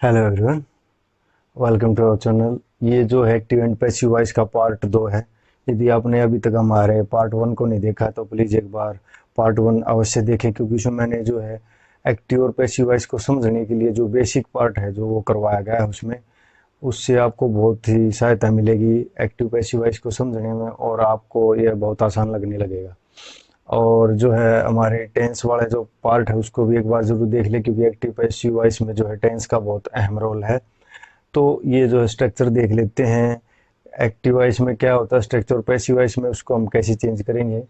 Hello everyone, welcome to our channel. ये जो है एक्टिव एंड पैसिव वॉइस का पार्ट 2 है। यदि आपने अभी तक हमारे पार्ट 1 को नहीं देखा तो प्लीज़ एक बार पार्ट 1 अवश्य देखें, क्योंकि उसमें मैंने जो है एक्टिव और पैसिव वॉइस को समझने के लिए जो बेसिक पार्ट है जो वो करवाया गया है उसमें, उससे आपको बहुत ही सहायता मिलेगी एक्टिव पैसिव वॉइस को समझने में, और आपको यह बहुत आसान लगने लगेगा। और जो है हमारे टेंस वाला जो पार्ट है उसको भी एक बार ज़रूर देख लें, क्योंकि एक्टिव पैसिव वॉइस में जो है टेंस का बहुत अहम रोल है। तो ये जो है स्ट्रक्चर देख लेते हैं, एक्टिव वॉइस में क्या होता है स्ट्रक्चर, पैसिव वॉइस में उसको हम कैसे चेंज करेंगे।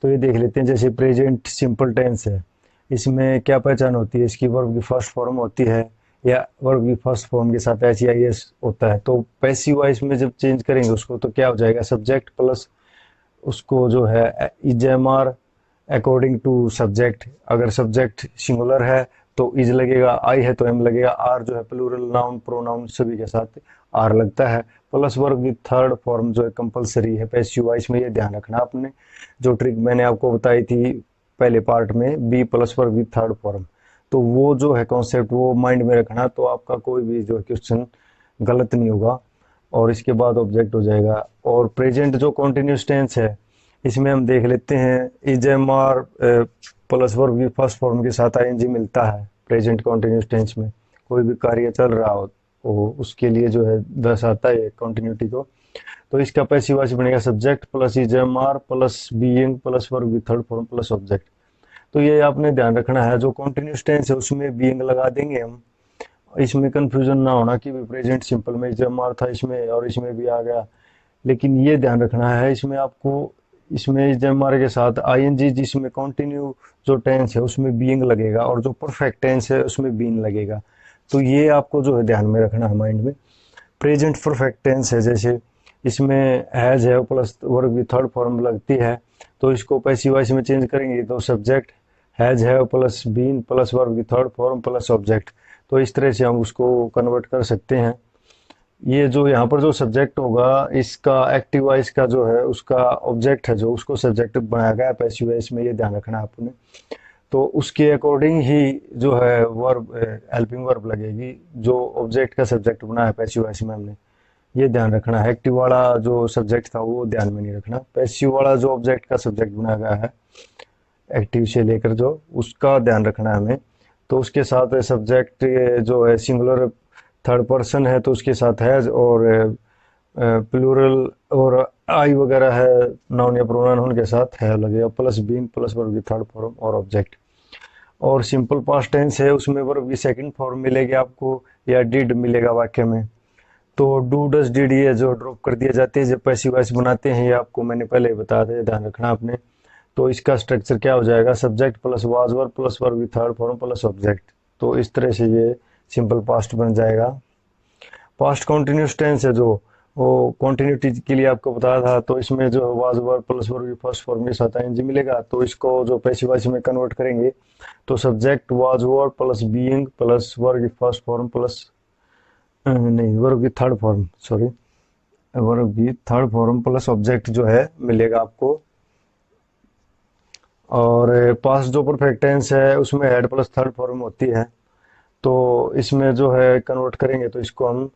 तो ये देख लेते हैं। जैसे प्रेजेंट सिंपल टेंस है, इसमें क्या पहचान होती है, इसकी वर्ब की फर्स्ट फॉर्म होती है या वर्ब की फर्स्ट फॉर्म के साथ एच आई एस होता है। तो पैसिव वॉइस में जब चेंज करेंगे उसको तो क्या हो जाएगा, सब्जेक्ट प्लस उसको जो है is am are according to subject. अगर सब्जेक्ट सिंगुलर है तो इज लगेगा, आई है तो एम लगेगा, आर जो है प्लूरल नाउन प्रोनाउन सभी के साथ आर लगता है। Plus verb with third form जो है कंपलसरी है पैसिव वॉइस में, ये ध्यान रखना आपने। जो ट्रिक मैंने आपको बताई थी पहले पार्ट में, be plus verb with third form, तो वो जो है कॉन्सेप्ट वो माइंड में रखना, तो आपका कोई भी जो क्वेश्चन गलत नहीं होगा। और इसके बाद ऑब्जेक्ट हो जाएगा। और प्रेजेंट जो कॉन्टिन्यूस टेंस है, इसमें हम देख लेते हैं is am are plus verb की फर्स्ट फॉर्म के साथ आईएनजी मिलता है प्रेजेंट कॉन्टिन्यूस टेंस में। कोई भी कार्य चल रहा हो तो उसके लिए जो है दर्शाता है कॉन्टिन्यूटी को। तो इसका पैसिव वॉइस बनेगा subject plus is am are plus being plus verb की थर्ड फॉर्म प्लस ऑब्जेक्ट। तो ये आपने ध्यान रखना है, जो कॉन्टिन्यूस टेंस है उसमें बीइंग लगा देंगे हम। इसमें कंफ्यूजन ना होना कि प्रेजेंट सिंपल में इज एम आर था इसमें और इसमें भी आ गया। लेकिन ये ध्यान रखना है इसमें आपको, इसमें इज एम आर के साथ आईएनजी जिसमें कंटिन्यू जो टेंस है उसमें बीइंग लगेगा, और जो परफेक्ट टेंस है उसमें बीइंग लगेगा। तो ये आपको जो है ध्यान में रखना है माइंड में। प्रेजेंट परफेक्ट टेंस है, जैसे इसमें हैज है प्लस वर्ब की थर्ड फॉर्म लगती है, तो इसको पैसिव वॉइस में चेंज करेंगे तो सब्जेक्ट हैज है प्लस बीन प्लस वर्ब की थर्ड फॉर्म प्लस ऑब्जेक्ट। तो इस तरह से हम उसको कन्वर्ट कर सकते हैं। ये जो यहाँ पर जो सब्जेक्ट होगा, इसका एक्टिव वॉइस का जो है उसका ऑब्जेक्ट है जो उसको सब्जेक्ट बनाया गया है पैसिव वॉइस में, ये ध्यान रखना है आपने। तो उसके अकॉर्डिंग ही जो है वर्ब हेल्पिंग वर्ब लगेगी जो ऑब्जेक्ट का सब्जेक्ट बनाया है पैसिव वॉइस में हमने। ये ध्यान रखना है, एक्टिव वाला जो सब्जेक्ट था वो ध्यान में नहीं रखना, पैसिव वाला जो ऑब्जेक्ट का सब्जेक्ट बनाया गया है एक्टिव से लेकर जो उसका ध्यान रखना है हमें। तो उसके साथ सब्जेक्ट जो है सिंगुलर थर्ड पर्सन है तो उसके साथ हैज, और प्लूरल और आई वगैरह है नाउन या प्रोनाउन उनके साथ है लगेगा, प्लस बीन प्लस वर्ब की थर्ड फॉर्म और ऑब्जेक्ट। और सिंपल पास्ट टेंस है उसमें वर्ब की सेकंड फॉर्म मिलेगी आपको या डिड मिलेगा वाक्य में। तो डू डस डिड ये जो ड्रॉप कर दिया जाते हैं जब पैसिव वॉइस बनाते हैं, ये आपको मैंने पहले ही बता दिया, ध्यान रखना आपने। तो इसका स्ट्रक्चर क्या हो जाएगा, subject plus was verb plus verb की थर्ड फॉर्म प्लस ऑब्जेक्ट। तो इस तरह से ये सिंपल पास्ट बन जाएगा। पास्ट कॉन्टिन्यूस टेंस है जो वो कॉन्टिन्यूटी के लिए आपको बताया था, तो इसमें जो वाज वर्ब प्लस वर्ब की फर्स्ट फॉर्म के साथ आईएनजी मिलेगा, तो इसको जो पैसिव वॉइस में कन्वर्ट करेंगे तो subject was verb plus being plus verb की फर्स्ट फॉर्म प्लस नहीं वर्ब की थर्ड फॉर्म, सॉरी, वर्ब की थर्ड फॉर्म प्लस ऑब्जेक्ट जो है मिलेगा आपको। और पास्ट जो परफेक्ट टेंस है उसमें हेड प्लस थर्ड फॉर्म होती है, तो इसमें जो है कन्वर्ट करेंगे तो इसको हम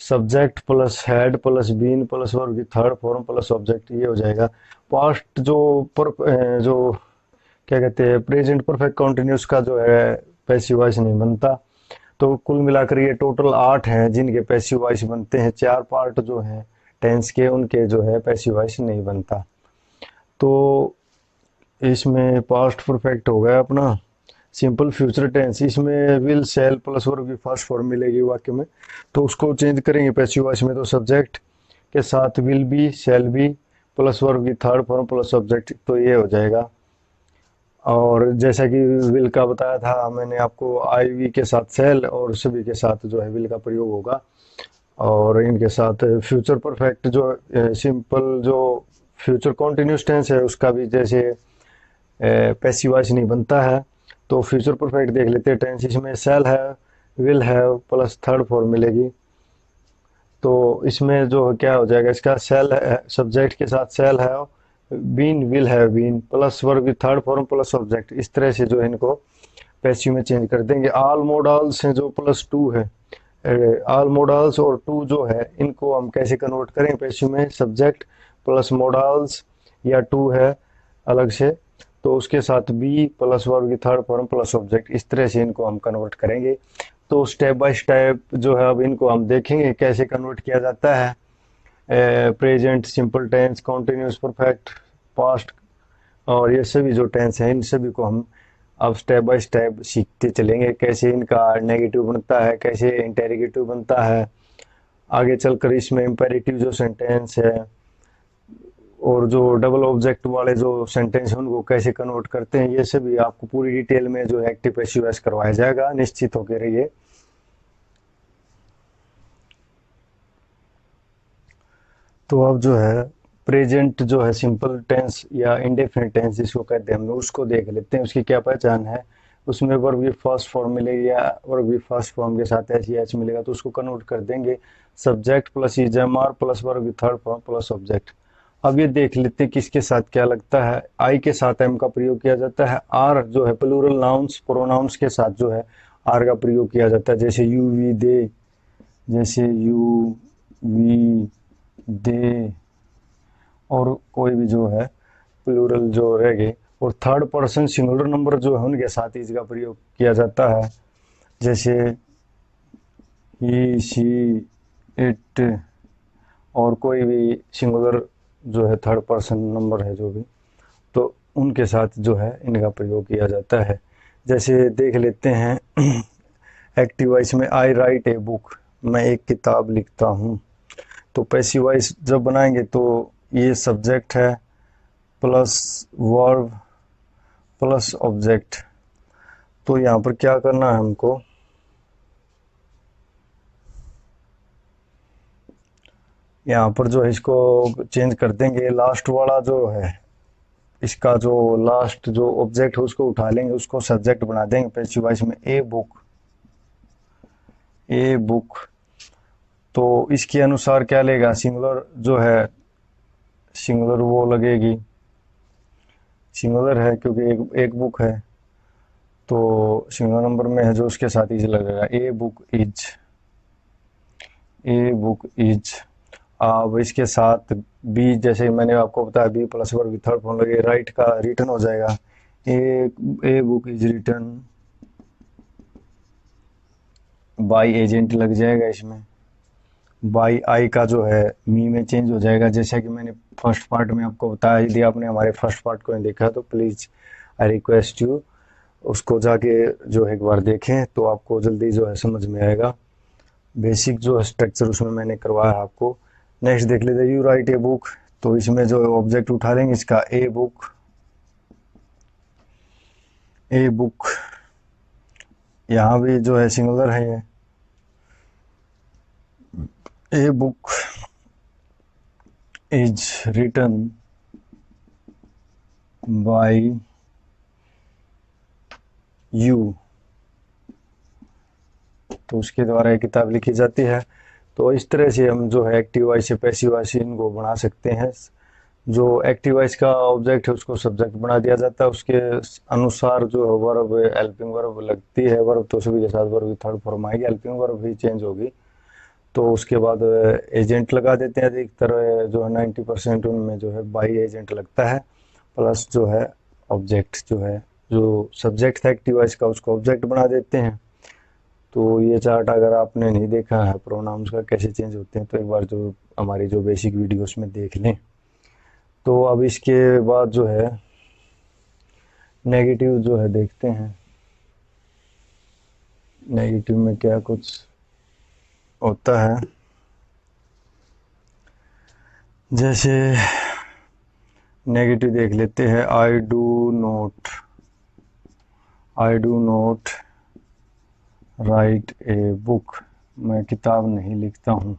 subject plus had plus been plus verb की थर्ड फॉर्म प्लस ऑब्जेक्ट, ये हो जाएगा। पास्ट जो जो क्या कहते हैं प्रेजेंट परफेक्ट कॉन्टिन्यूस का जो है पैसिव वॉइस नहीं बनता। तो कुल मिलाकर ये टोटल 8 हैं जिनके पैसिव वॉइस बनते हैं, 4 पार्ट जो हैं टेंस के उनके जो है पैसिव वॉइस नहीं बनता। तो इसमें पास्ट परफेक्ट हो गया अपना। सिंपल फ्यूचर टेंस, इसमें विल शैल प्लस वर्ब की फर्स्ट फॉर्म मिलेगी वाक्य में, तो उसको चेंज करेंगे पैसिव वॉइस में, तो सब्जेक्ट के साथ will be shall be plus verb की थर्ड फॉर्म प्लस ऑब्जेक्ट, तो ये हो जाएगा। और जैसा कि विल का बताया था मैंने आपको, आई वी के साथ सेल और सभी के साथ जो है विल का प्रयोग होगा। और इनके साथ फ्यूचर परफेक्ट जो सिंपल जो फ्यूचर कॉन्टिन्यूस टेंस है उसका भी जैसे पैसिव वॉइस नहीं बनता है, तो फ्यूचर परफेक्ट देख लेते हैं टेंस। इसमें सेल है विल है प्लस थर्ड फॉर्म मिलेगी, तो इसमें जो क्या हो जाएगा, इसका सेल है सब्जेक्ट के साथ सेल है, बीन विल है बीन प्लस वर्ब की थर्ड फॉर्म प्लस ऑब्जेक्ट। इस तरह से जो है इनको पैसिव में चेंज कर देंगे। ऑल मोड ऑल्स हैं जो प्लस टू है, ऑल मोडल्स और टू जो है इनको हम कैसे कन्वर्ट करें पैसिव में, सब्जेक्ट प्लस मोडल्स या टू है अलग से, तो उसके साथ बी प्लस वर्ब की थर्ड फॉर्म प्लस ऑब्जेक्ट, इस तरह से इनको हम कन्वर्ट करेंगे। तो स्टेप बाय स्टेप जो है अब इनको हम देखेंगे कैसे कन्वर्ट किया जाता है। Present simple tense, continuous perfect, past और ये सभी जो टेंस हैं इन सभी को हम अब स्टेप बाय स्टेप सीखते चलेंगे, कैसे इनका नेगेटिव बनता है, कैसे इंटेरोगेटिव बनता है, आगे चलकर इसमें इम्पेरेटिव जो सेंटेंस है और जो डबल ऑब्जेक्ट वाले जो सेंटेंस हैं उनको कैसे कन्वर्ट करते हैं, ये सभी आपको पूरी डिटेल में जो एक्टिव पैसिव वॉइस करवाया जाएगा, निश्चित होकर रहिए। तो अब जो है प्रेजेंट जो है सिंपल टेंस या इंडेफिनिट टेंस जिसको कहते हैं हम लोग, उसको देख लेते हैं, उसकी क्या पहचान है। उसमें वर्ब की फर्स्ट फॉर्म मिलेगी या वर्ब की फर्स्ट फॉर्म के साथ एच एच मिलेगा, तो उसको कन्वर्ट कर देंगे subject plus is am are plus verb की थर्ड फॉर्म प्लस ऑब्जेक्ट। अब ये देख लेते हैं किसके साथ क्या लगता है। आई के साथ एम का प्रयोग किया जाता है, आर जो है प्लूरल नाउन्स प्रोनाउंस के साथ जो है आर का प्रयोग किया जाता है, जैसे यू वी दे, जैसे यू वी दे और कोई भी जो है प्लूरल जो रह गए। और थर्ड पर्सन सिंगुलर नंबर जो है उनके साथ इसका प्रयोग किया जाता है, जैसे ही शी इट और कोई भी सिंगुलर जो है थर्ड पर्सन नंबर है जो भी, तो उनके साथ जो है इनका प्रयोग किया जाता है। जैसे देख लेते हैं एक्टिव वॉइस में आई राइट ए बुक, मैं एक किताब लिखता हूँ। तो पैसिव वॉइस जब बनाएंगे तो ये सब्जेक्ट है प्लस वर्ब प्लस ऑब्जेक्ट। तो यहाँ पर क्या करना है हमको, यहाँ पर जो है इसको चेंज कर देंगे, लास्ट वाला जो है इसका जो लास्ट जो ऑब्जेक्ट है उसको उठा लेंगे, उसको सब्जेक्ट बना देंगे पैसिव वॉइस में, ए बुक, ए बुक। तो इसके अनुसार क्या लेगा, सिंगुलर जो है सिंगुलर वो लगेगी, सिंगुलर है क्योंकि एक बुक है तो सिंगुलर नंबर में है जो उसके साथ इज लगेगा, a book is, a book is. अब इसके साथ बी, जैसे मैंने आपको बताया be plus verb third form लगे, राइट का रिटर्न हो जाएगा, a book is written by agent लग जाएगा इसमें, बाई आई का जो है मी में चेंज हो जाएगा, जैसा कि मैंने फर्स्ट पार्ट में आपको बताया। यदि आपने हमारे फर्स्ट पार्ट को नहीं देखा तो प्लीज़ आई रिक्वेस्ट यू उसको जाके जो है एक बार देखें, तो आपको जल्दी जो है समझ में आएगा। बेसिक जो स्ट्रक्चर उसमें मैंने करवाया आपको। नेक्स्ट देख लेते यू राइट ए बुक, तो इसमें जो ऑब्जेक्ट उठा लेंगे इसका ए बुक, ए बुक। यहाँ भी जो है सिंगुलर है ये, a book is written by you, तो उसके द्वारा एक किताब लिखी जाती है। तो इस तरह से हम जो है एक्टिव वॉइस से पैसिव वॉइस इनको बना सकते हैं। जो एक्टिव वॉइस का ऑब्जेक्ट है उसको सब्जेक्ट बना दिया जाता है, उसके अनुसार जो वर्ब हेल्पिंग वर्ब लगती है, वर्ब तो सभी के साथ वर्ब की थर्ड फॉर्म आएगी, हेल्पिंग वर्ब भी चेंज होगी। तो उसके बाद एजेंट लगा देते हैं, अधिकतर जो है 90% उनमें जो है बाई एजेंट लगता है, प्लस जो है ऑब्जेक्ट जो है जो सब्जेक्ट था एक्टिव वॉइस का उसको ऑब्जेक्ट बना देते हैं। तो ये चार्ट अगर आपने नहीं देखा है प्रोनाउंस का कैसे चेंज होते हैं तो एक बार जो हमारी जो बेसिक वीडियोस में देख लें। तो अब इसके बाद जो है नेगेटिव जो है देखते हैं, नेगेटिव में क्या कुछ होता है। जैसे नेगेटिव देख लेते हैं, I do not right a book, मैं किताब नहीं लिखता हूँ।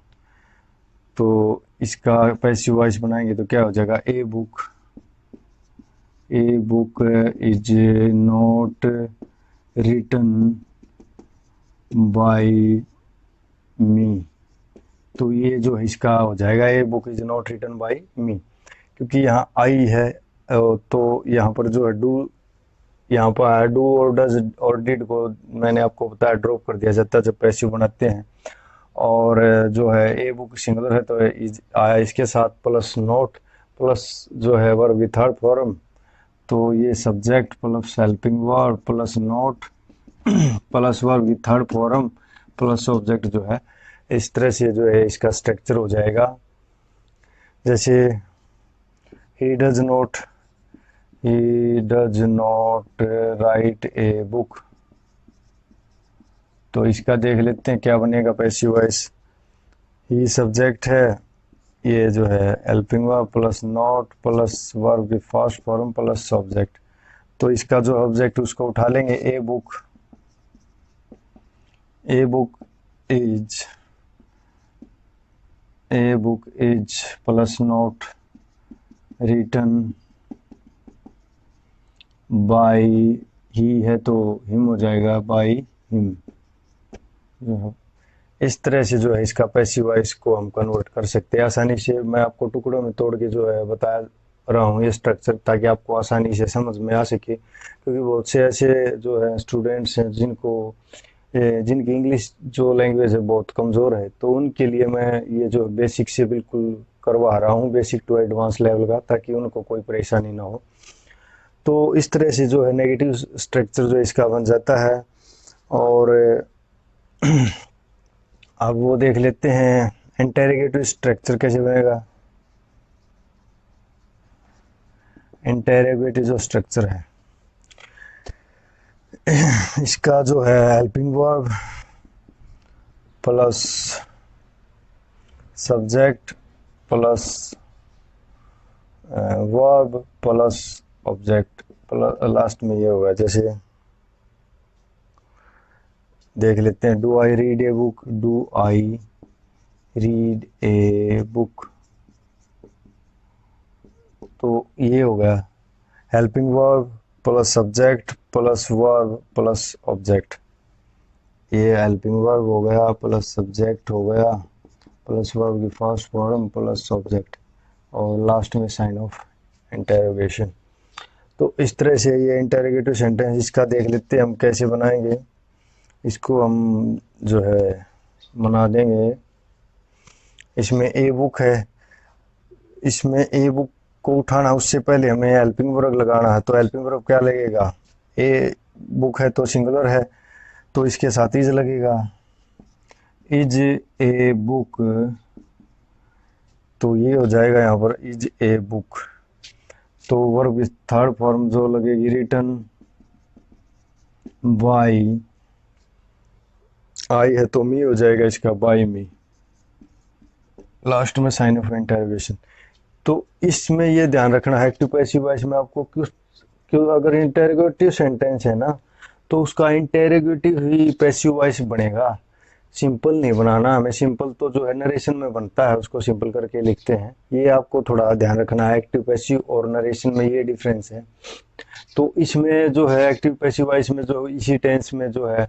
तो इसका पैसिव वॉइस बनाएंगे तो क्या हो जाएगा, a book is not written by me. तो ये जो है इसका हो जाएगा a book is not written by me, क्योंकि यहाँ आई है तो यहाँ पर जो है डू यहाँ पर डू और डज और डिड को मैंने आपको बताया ड्रॉप कर दिया जाता है जब पैसिव बनाते हैं। और जो है ए बुक सिंगुलर है तो इज आया इसके साथ प्लस नोट प्लस जो है वर्ब विद थर्ड फॉर्म, तो ये subject plus helping verb plus note plus verb with third form plus object जो है, इस तरह से जो है इसका स्ट्रक्चर हो जाएगा। जैसे he does not write a book, तो इसका देख लेते हैं क्या बनेगा पैसिव वॉइस। ही सब्जेक्ट है, ये जो है helping verb plus not plus verb की फर्स्ट फॉर्म प्लस ऑब्जेक्ट, तो इसका जो ऑब्जेक्ट उसको उठा लेंगे a book is plus not written by he है तो हिम हो जाएगा बाय हिम। इस तरह से जो है इसका पैसिव वॉइस को हम कन्वर्ट कर सकते हैं आसानी से। मैं आपको टुकड़ों में तोड़ के जो है बता रहा हूँ ये स्ट्रक्चर, ताकि आपको आसानी से समझ में आ सके, क्योंकि बहुत से ऐसे जो है स्टूडेंट्स हैं जिनकी इंग्लिश जो लैंग्वेज है बहुत कमज़ोर है, तो उनके लिए मैं ये जो बेसिक से बिल्कुल करवा रहा हूँ, बेसिक टू एडवांस लेवल का, ताकि उनको कोई परेशानी ना हो। तो इस तरह से जो है नेगेटिव स्ट्रक्चर जो इसका बन जाता है। और अब वो देख लेते हैं इंटेरोगेटिव स्ट्रक्चर कैसे बनेगा। इंटेरोगेटिव जो स्ट्रक्चर है इसका जो है helping verb plus subject plus verb plus object plus last में ये होगा। जैसे देख लेते हैं, do I read a book, तो ये हो गया helping verb plus subject plus verb plus object. ये हेल्पिंग वर्ब हो गया प्लस सब्जेक्ट हो गया प्लस वर्ब की फर्स्ट फॉर्म प्लस ऑब्जेक्ट और लास्ट में साइन ऑफ इंटेरोगेशन। तो इस तरह से ये इंटेरोगेटिव सेंटेंस इसका देख लेते हैं हम कैसे बनाएंगे। इसको हम जो है बना देंगे। इसमें ए बुक है, इसमें ए बुक को उठाना उससे पहले हमें हेल्पिंग वर्ब लगाना है, तो हेल्पिंग वर्ब क्या लगेगा, ए बुक है तो सिंगुलर है तो इसके साथ इज लगेगा, इज ए बुक, तो ये हो जाएगा यहाँ पर इज ए बुक। तो वर्ब थर्ड फॉर्म जो लगेगी रिटन बाय, आई है तो मी हो जाएगा इसका बाय मी, लास्ट में साइन ऑफ इंटरोगेशन। तो इसमें ये ध्यान रखना है एक्टिव पैसिव वॉइस में आपको, क्यों अगर इंटेरोगेटिव सेंटेंस है ना तो उसका इंटेरोगेटिव ही पैसिव वॉइस बनेगा, सिंपल नहीं बनाना हमें। सिंपल तो जो है नरेशन में बनता है, उसको सिंपल करके लिखते हैं, ये आपको थोड़ा ध्यान रखना है। एक्टिव पैसिव और नरेशन में ये डिफरेंस है। तो इसमें जो है एक्टिव पैसिव वॉइस में जो इसी टेंस में जो है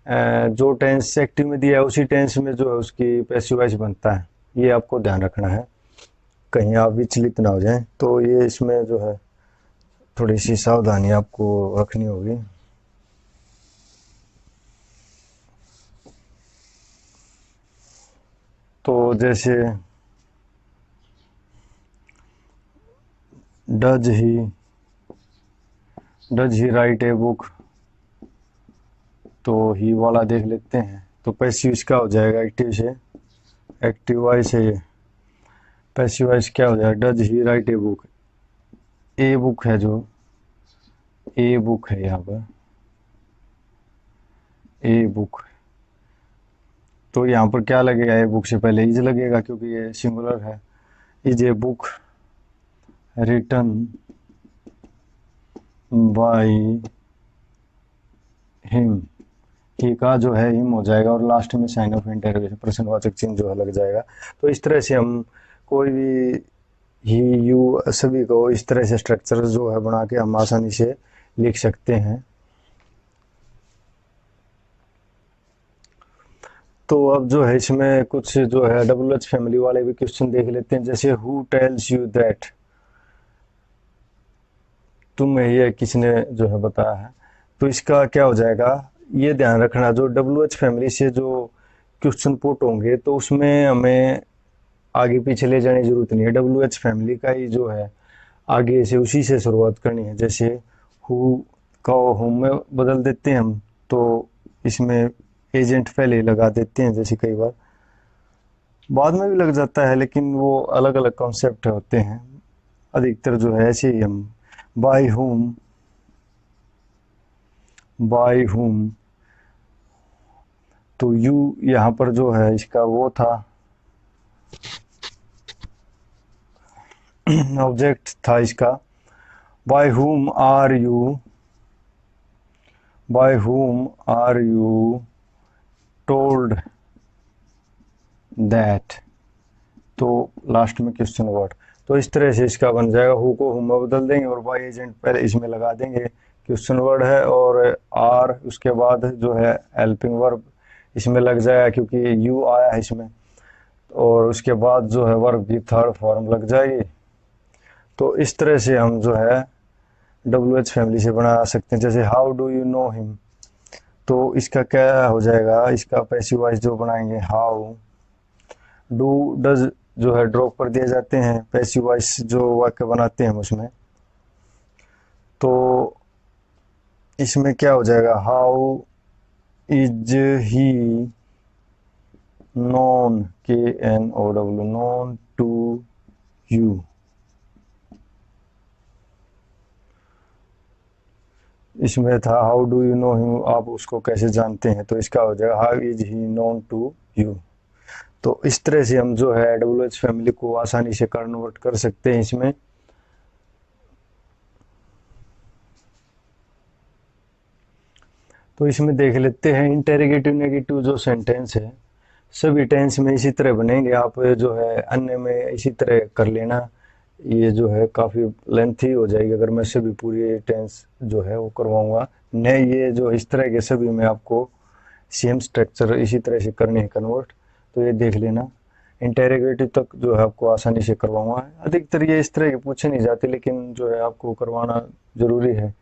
जो टेंस एक्टिव में दिया है उसी टेंस में जो है उसकी पैसिव वॉइस बनता है, ये आपको ध्यान रखना है, कहीं आप विचलित ना हो जाएं। तो ये इसमें जो है थोड़ी सी सावधानी आपको रखनी होगी। तो जैसे does he right a book, तो ही वाला देख लेते हैं। तो पैसिव इसका हो जाएगा एक्टिव से, एक्टिव वॉइस है ये, पैसिव वॉइस क्या हो जाएगा, does he right a book, a book है जो ए बुक है यहाँ पर ए बुक, तो यहाँ पर क्या लगेगा, ए बुक से पहले इज लगेगा क्योंकि ये सिंगुलर है। Is a book written by him, he का जो है हिम हो जाएगा और लास्ट में साइन ऑफ इंटरोगेशन प्रश्नवाचक चिन्ह जो है लग जाएगा। तो इस तरह से हम कोई भी ही यू सभी को इस तरह से स्ट्रक्चर जो है बना के हम आसानी से लिख सकते हैं। तो अब जो है इसमें कुछ जो है डबल एच फैमिली वाले भी क्वेश्चन देख लेते हैं। जैसे हु टेल्स यू दैट, तुम्हें ये किसने जो है बताया है। तो इसका क्या हो जाएगा, ये ध्यान रखना, जो डब्ल्यू एच फैमिली से जो क्वेश्चन पुट होंगे तो उसमें हमें आगे पीछे ले जाने की जरूरत नहीं है। डब्ल्यू एच फैमिली का ही जो है आगे से उसी से शुरुआत करनी है। जैसे हु का हुम में बदल देते हैं हम, तो इसमें एजेंट पहले ही लगा देते हैं, जैसे कई बार बाद में भी लग जाता है, लेकिन वो अलग अलग कॉन्सेप्ट होते हैं। अधिकतर जो है ऐसे ही हम बाय हुम, बाय हुम, तो यू यहाँ पर जो है इसका वो था, ऑब्जेक्ट था इसका। By whom are you, by whom are you told that, तो लास्ट में क्वेश्चन वर्ड। तो इस तरह से इसका बन जाएगा, हु को हुम में बदल देंगे और बाय एजेंट पहले इसमें लगा देंगे, क्वेश्चन वर्ड है, और आर उसके बाद जो है हेल्पिंग वर्ब इसमें लग जाएगा क्योंकि यू आया है इसमें, और उसके बाद जो है वर्ब की थर्ड फॉर्म लग जाएगी। तो इस तरह से हम जो है डब्ल्यू एच फैमिली से बना सकते हैं। जैसे how do you know him, तो इसका क्या हो जाएगा, इसका पैसिव वॉइस जो बनाएंगे हाउ, डू डज जो है ड्रॉप कर दिए जाते हैं, पैसिव वॉइस जो वाक्य बनाते हैं हम उसमें। तो इसमें क्या हो जाएगा, how is he known, K N O W, known to you. इसमें था how do you know him, आप उसको कैसे जानते हैं, तो इसका हो जाएगा how is he known to you. तो इस तरह से हम जो है डब्ल्यू एच फैमिली को आसानी से कन्वर्ट कर सकते हैं इसमें। तो इसमें देख लेते हैं इंटेरोगेटिव नेगेटिव जो सेंटेंस है सभी टेंस में इसी तरह बनेंगे। आप जो है अन्य में इसी तरह कर लेना, ये जो है काफ़ी लेंथी हो जाएगी अगर मैं सभी पूरी टेंस जो है वो करवाऊंगा। नहीं, ये जो इस तरह के सभी में आपको सेम स्ट्रक्चर इसी तरह से करने हैं कन्वर्ट, तो ये देख लेना। इंटेरोगेटिव तक जो है आपको आसानी से करवाऊंगा। अधिकतर ये इस तरह के पूछे नहीं जाते, लेकिन जो है आपको करवाना ज़रूरी है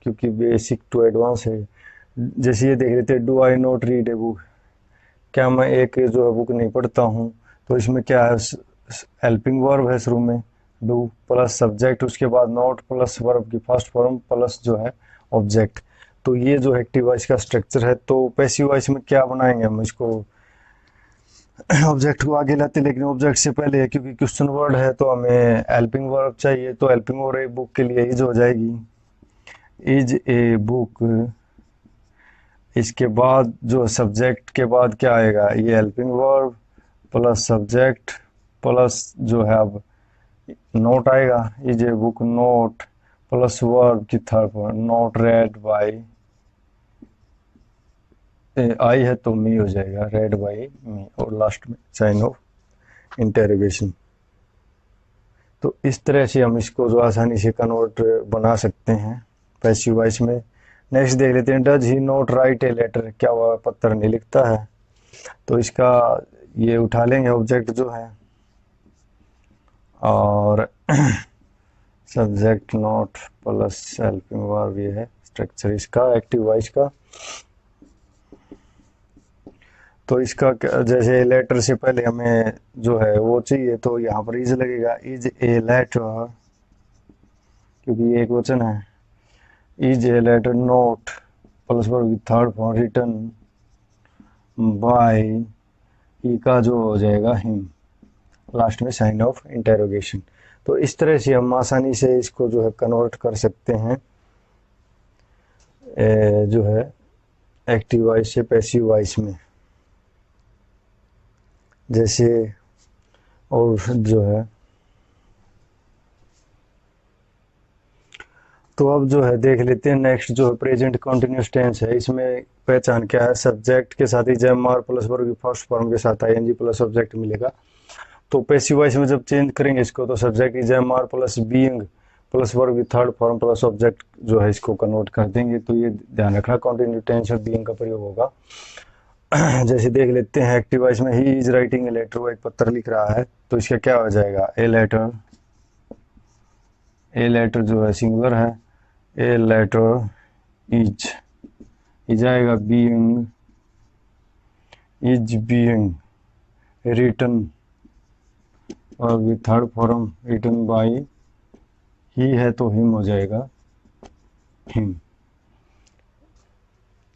क्योंकि बेसिक टू एडवांस है। जैसे ये देख लेते हैं, do I not read a book, क्या मैं एक जो है बुक नहीं पढ़ता हूँ, तो इसमें क्या है, हेल्पिंग वर्ब है शुरू में, डू प्लस सब्जेक्ट, उसके बाद नॉट प्लस वर्ब की फर्स्ट फॉर्म प्लस जो है ऑब्जेक्ट। तो ये जो एक्टिव वॉइस का स्ट्रक्चर है। तो पैसिव वॉइस में क्या बनाएंगे हम इसको, ऑब्जेक्ट को आगे लाते, लेकिन ऑब्जेक्ट से पहले है क्योंकि क्वेश्चन वर्ड है तो हमें हेल्पिंग वर्ब चाहिए। तो हेल्पिंग वर्ब एक बुक के लिए इज हो जाएगी, इज ए बुक। इसके बाद जो सब्जेक्ट के बाद क्या आएगा, ये helping verb plus subject plus जो है अब नोट आएगा, is a book not plus verb की third form not read by, I है तो मी हो जाएगा, रेड बाय मी, और लास्ट में साइन ऑफ इंटेरोगेशन। तो इस तरह से हम इसको जो आसानी से कन्वर्ट बना सकते हैं पैसिव वॉइस में। नेक्स्ट देख लेते हैं, does he not write a letter, क्या वह पत्र नहीं लिखता है। तो इसका ये उठा लेंगे ऑब्जेक्ट जो है, और subject not plus helping verb, ये है स्ट्रक्चर इसका एक्टिव वॉइस का। तो इसका जैसे लेटर से पहले हमें जो है वो चाहिए, तो यहाँ पर इज लगेगा, इज ए लेटर, क्योंकि ये एक वचन है, is a letter not plus verb की थर्ड फॉर्म रिटन बाय, ई का जो हो जाएगा हिम, लास्ट में साइन ऑफ इंटेरोगेशन। तो इस तरह से हम आसानी से इसको जो है कन्वर्ट कर सकते हैं जो है एक्टिव वॉइस से पैसिव वॉइस में। जैसे और जो है, तो अब जो है देख लेते हैं नेक्स्ट जो है प्रेजेंट कंटिन्यूअस टेंस है। इसमें पहचान क्या है, सब्जेक्ट के साथ ही जैम आर प्लस वर्ब की फर्स्ट फॉर्म के साथ आईएनजी प्लस ऑब्जेक्ट मिलेगा। तो पैसिव वॉइस में जब चेंज करेंगे इसको, तो सब्जेक्ट की जैम are plus being plus verb की थर्ड फॉर्म प्लस ऑब्जेक्ट जो है इसको कन्वर्ट कर देंगे। तो ये ध्यान रखना, कंटिन्यू टेंस और बीइंग का प्रयोग होगा। जैसे देख लेते हैं एक्टिव वॉइस में, he is writing a letter, वो एक पत्र लिख रहा है, तो इसका क्या हो जाएगा, ए लेटर, ए लेटर जो है सिंगुलर है, ए लेटर इज आएगा बीइंग, इज बीइंग रिटन, और third form written by he है तो हिम हो जाएगा हिम।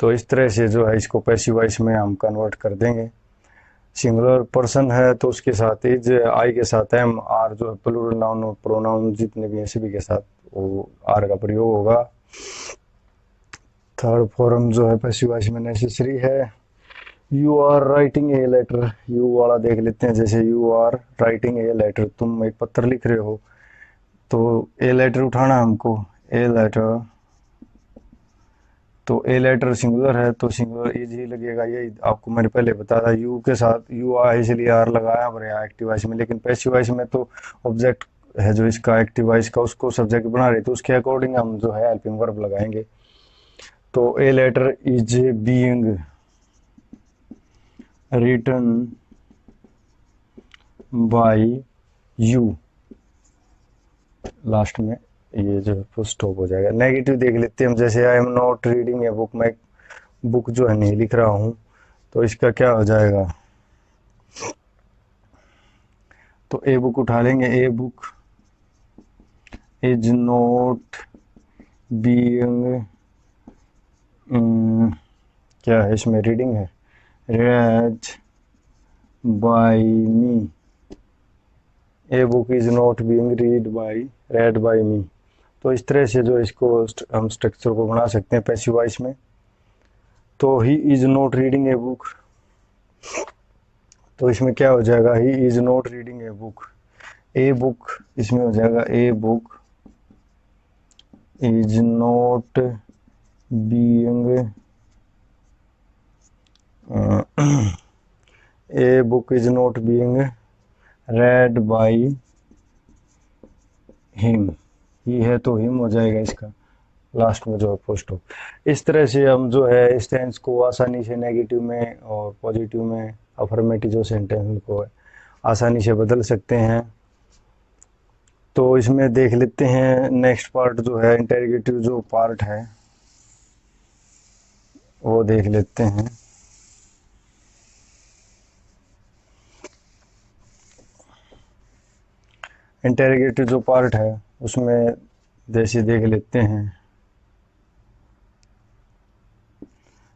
तो इस तरह से जो है इसको पैसिव वॉइस में हम कन्वर्ट कर देंगे। सिंगुलर पर्सन है तो उसके साथ इज, आई के साथ एम, आर जो है प्लूरल नाउन और प्रोनाउन जितने भी हैं सभी के साथ वो आर का प्रयोग होगा। थर्ड फॉर्म जो है पैसिव वॉइस में नेसेसरी है। You are writing a letter, you वाला देख लेते हैं। जैसे you are writing a letter, तुम एक पत्र लिख रहे हो, तो ए लेटर उठाना हमको, ए लेटर, तो ए लेटर सिंगुलर है तो सिंगुलर इज ही लगेगा। ये आपको मैंने पहले बताया था, यू के साथ यू आ इसलिए आर लगाया पर एक्टिव वॉइस में, लेकिन पैसिव वॉइस में तो ऑब्जेक्ट है जो इसका एक्टिव वॉइस का, उसको सब्जेक्ट बना रहे तो उसके अकॉर्डिंग हम जो है हेल्पिंग वर्ब लगाएंगे। तो a letter is being written by you, last में ये जो फुल स्टॉप हो जाएगा। नेगेटिव देख लेते हैं हम। जैसे I am not reading a book, मैं बुक जो है नहीं लिख रहा हूँ, तो इसका क्या हो जाएगा, तो ए बुक उठा लेंगे। A book is not being, क्या है इसमें रीडिंग है, read by me, a book is not being read by me. तो इस तरह से जो इसको हम स्ट्रक्चर को बना सकते हैं पैसिव वॉइस में। तो he is not reading a book, तो इसमें क्या हो जाएगा, he is not reading a book, a book इसमें हो जाएगा a book is not being, a book is not being read by him, he है तो हिम हो जाएगा इसका लास्ट में जो है पोस्ट हो। इस तरह से हम जो है इस टेंस को आसानी से नेगेटिव में और पॉजिटिव में अफर्मेटिव जो सेंटेंस को आसानी से बदल सकते हैं। तो इसमें देख लेते हैं नेक्स्ट पार्ट जो है इंटेरोगेटिव जो पार्ट है वो देख लेते हैं। इंटेरोगेटिव जो पार्ट है उसमें जैसे देख लेते हैं,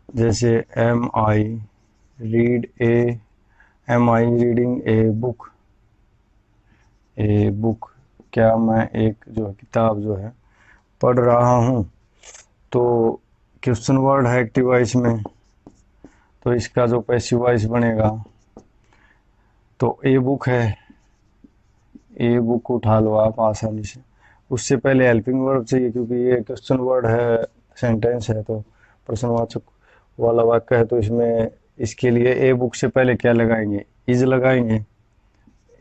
जैसे am I reading a book, a book, क्या मैं एक जो किताब जो है पढ़ रहा हूँ। तो क्वेश्चन वर्ड है एक्टिव वॉइस में, तो इसका जो पैसिव वॉइस बनेगा, तो ए बुक है, ए बुक को उठा लो आप आसानी से। उससे पहले हेल्पिंग वर्ब चाहिए क्योंकि ये क्वेश्चन वर्ड है, सेंटेंस है, तो प्रश्नवाचक वाला वाक्य है। तो इसमें इसके लिए ए बुक से पहले क्या लगाएंगे, इज लगाएंगे।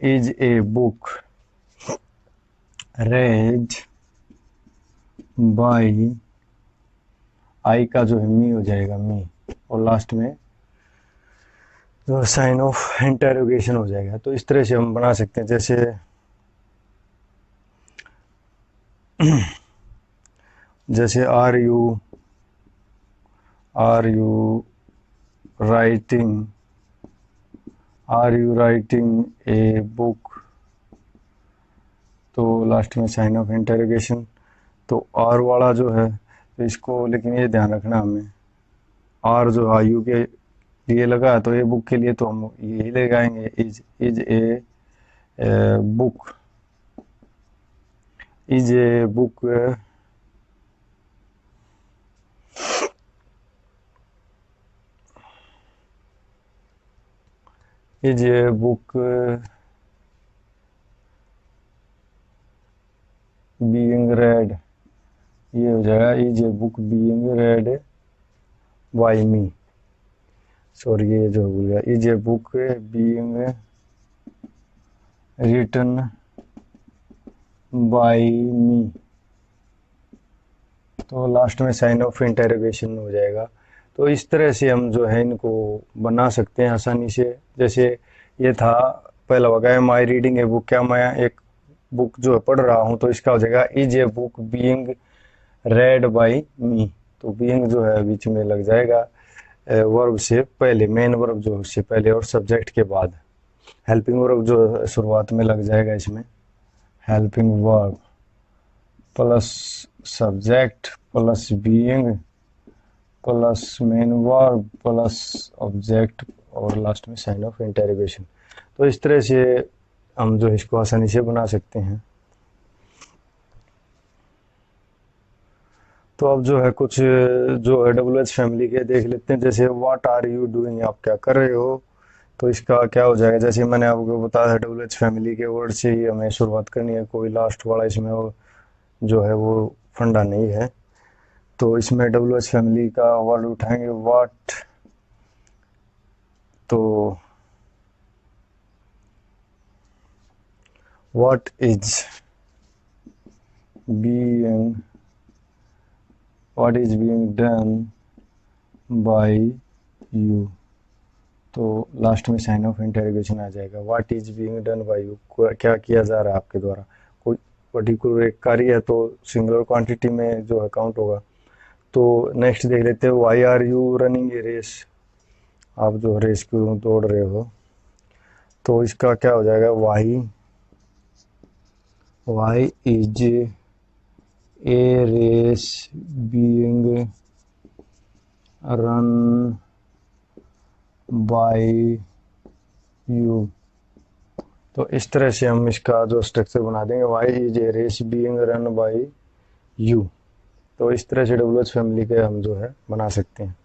Is a book read by, I का जो है मी हो जाएगा मी, और लास्ट में जो साइन ऑफ इंटेरोगेशन हो जाएगा। तो इस तरह से हम बना सकते हैं। जैसे are you writing a book, तो लास्ट में साइन ऑफ इंटेरोगेशन। तो आर वाला जो है तो इसको, लेकिन ये ध्यान रखना हमें, आर जो है यू के लिए लगा तो ए बुक के लिए तो हम यही लगाएंगे, is a book, is a book is a book being read, ये हो जाएगा is a book being read by me. Sorry ये जो भूल गया, is a book being written by me, तो लास्ट में साइन ऑफ इंटेरोगेशन हो जाएगा। तो इस तरह से हम जो है इनको बना सकते हैं आसानी से। जैसे ये था पहला वाक्य, am I reading a book, क्या मैं एक बुक जो है पढ़ रहा हूँ, तो इसका हो जाएगा is a book being read by me, तो बीइंग जो है बीच में लग जाएगा वर्ब से पहले, मेन वर्ब जो उससे पहले और सब्जेक्ट के बाद। हेल्पिंग वर्ब जो शुरुआत में लग जाएगा इसमें, helping verb plus subject plus being plus main verb plus object और लास्ट में साइन ऑफ इंटरोगेशन। तो इस तरह से हम जो इसको आसानी से बना सकते हैं। तो अब जो है कुछ जो है डब्ल्यू एच फैमिली के देख लेते हैं। जैसे व्हाट आर यू डूइंग, आप क्या कर रहे हो, तो इसका क्या हो जाएगा। जैसे मैंने आपको बताया था डब्ल्यू एच फैमिली के वर्ड से ही हमें शुरुआत करनी है, कोई लास्ट वाला इसमें जो है वो फंडा नहीं है। तो इसमें डब्ल्यू एच फैमिली का वर्ड उठाएंगे व्हाट, तो what is being, what is being done by you, तो लास्ट में साइन ऑफ इंटरोगेशन आ जाएगा। What is being done by you, क्या किया जा रहा है आपके द्वारा, कोई पर्टिकुलर एक कार्य है तो सिंगुलर क्वांटिटी में जो है काउंट होगा। तो नेक्स्ट देख लेते हैं why are you running a race, आप जो रेस क्यों दौड़ रहे हो, तो इसका क्या हो जाएगा why is a race being run by you. तो इस तरह से हम इसका जो स्ट्रक्चर बना देंगे, why is a race being run by you. तो इस तरह से डब्ल्यू एच फैमिली के हम जो है बना सकते हैं।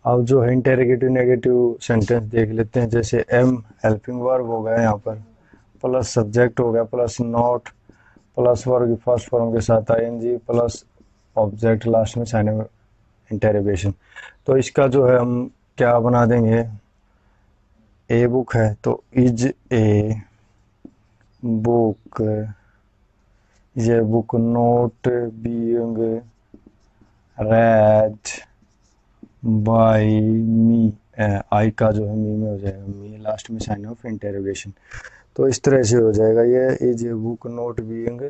अब जो है इंटेरोगेटिव नेगेटिव सेंटेंस देख लेते हैं। जैसे एम हेल्पिंग वर्ब हो गया यहाँ पर, प्लस सब्जेक्ट हो गया, प्लस नॉट, प्लस वर्ब की फर्स्ट फॉर्म के साथ आईएनजी, प्लस ऑब्जेक्ट लास्ट में साइन ऑफ इंटेरोगेशन। तो इसका जो है हम क्या बना देंगे, ए बुक है तो is a book, is a book not being read by me, I का जो है मी में हो जाएगा, मी लास्ट में साइन ऑफ इंटेरोगेशन। तो इस तरह से हो जाएगा ये is a book not being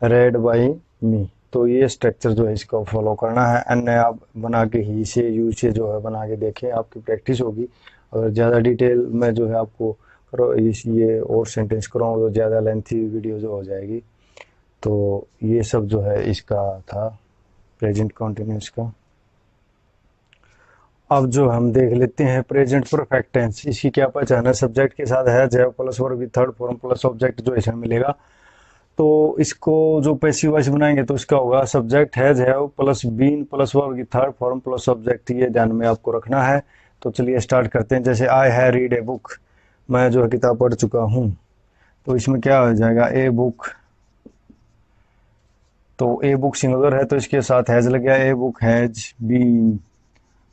read by me. तो ये स्ट्रक्चर जो है इसको फॉलो करना है। अन्य आप बना के ही से यू से जो है बना के देखें, आपकी प्रैक्टिस होगी। अगर ज़्यादा डिटेल में जो है आपको करो इस ये और सेंटेंस कराऊँ तो ज़्यादा लेंथी वीडियो जो हो जाएगी। तो ये सब जो है इसका था प्रेजेंट कंटिन्यूस का। अब जो हम देख लेते हैं प्रेजेंट परफेक्ट टेंस, इसकी क्या पहचान है। सब्जेक्ट के साथ है जैव प्लस वर्ब की थर्ड फॉर्म प्लस ऑब्जेक्ट जो इसमें मिलेगा। तो इसको जो पैसिव वॉइस बनाएंगे तो इसका होगा सब्जेक्ट है जैव प्लस बीन प्लस वर्ब की थर्ड फॉर्म प्लस ऑब्जेक्ट, ये ध्यान में आपको रखना है। तो चलिए स्टार्ट करते हैं। जैसे आई है रीड ए बुक, मैं जो है किताब पढ़ चुका हूँ, तो इसमें क्या हो जाएगा ए बुक, तो ए बुक सिंगुलर है तो इसके साथ हैज लग गया, a book has been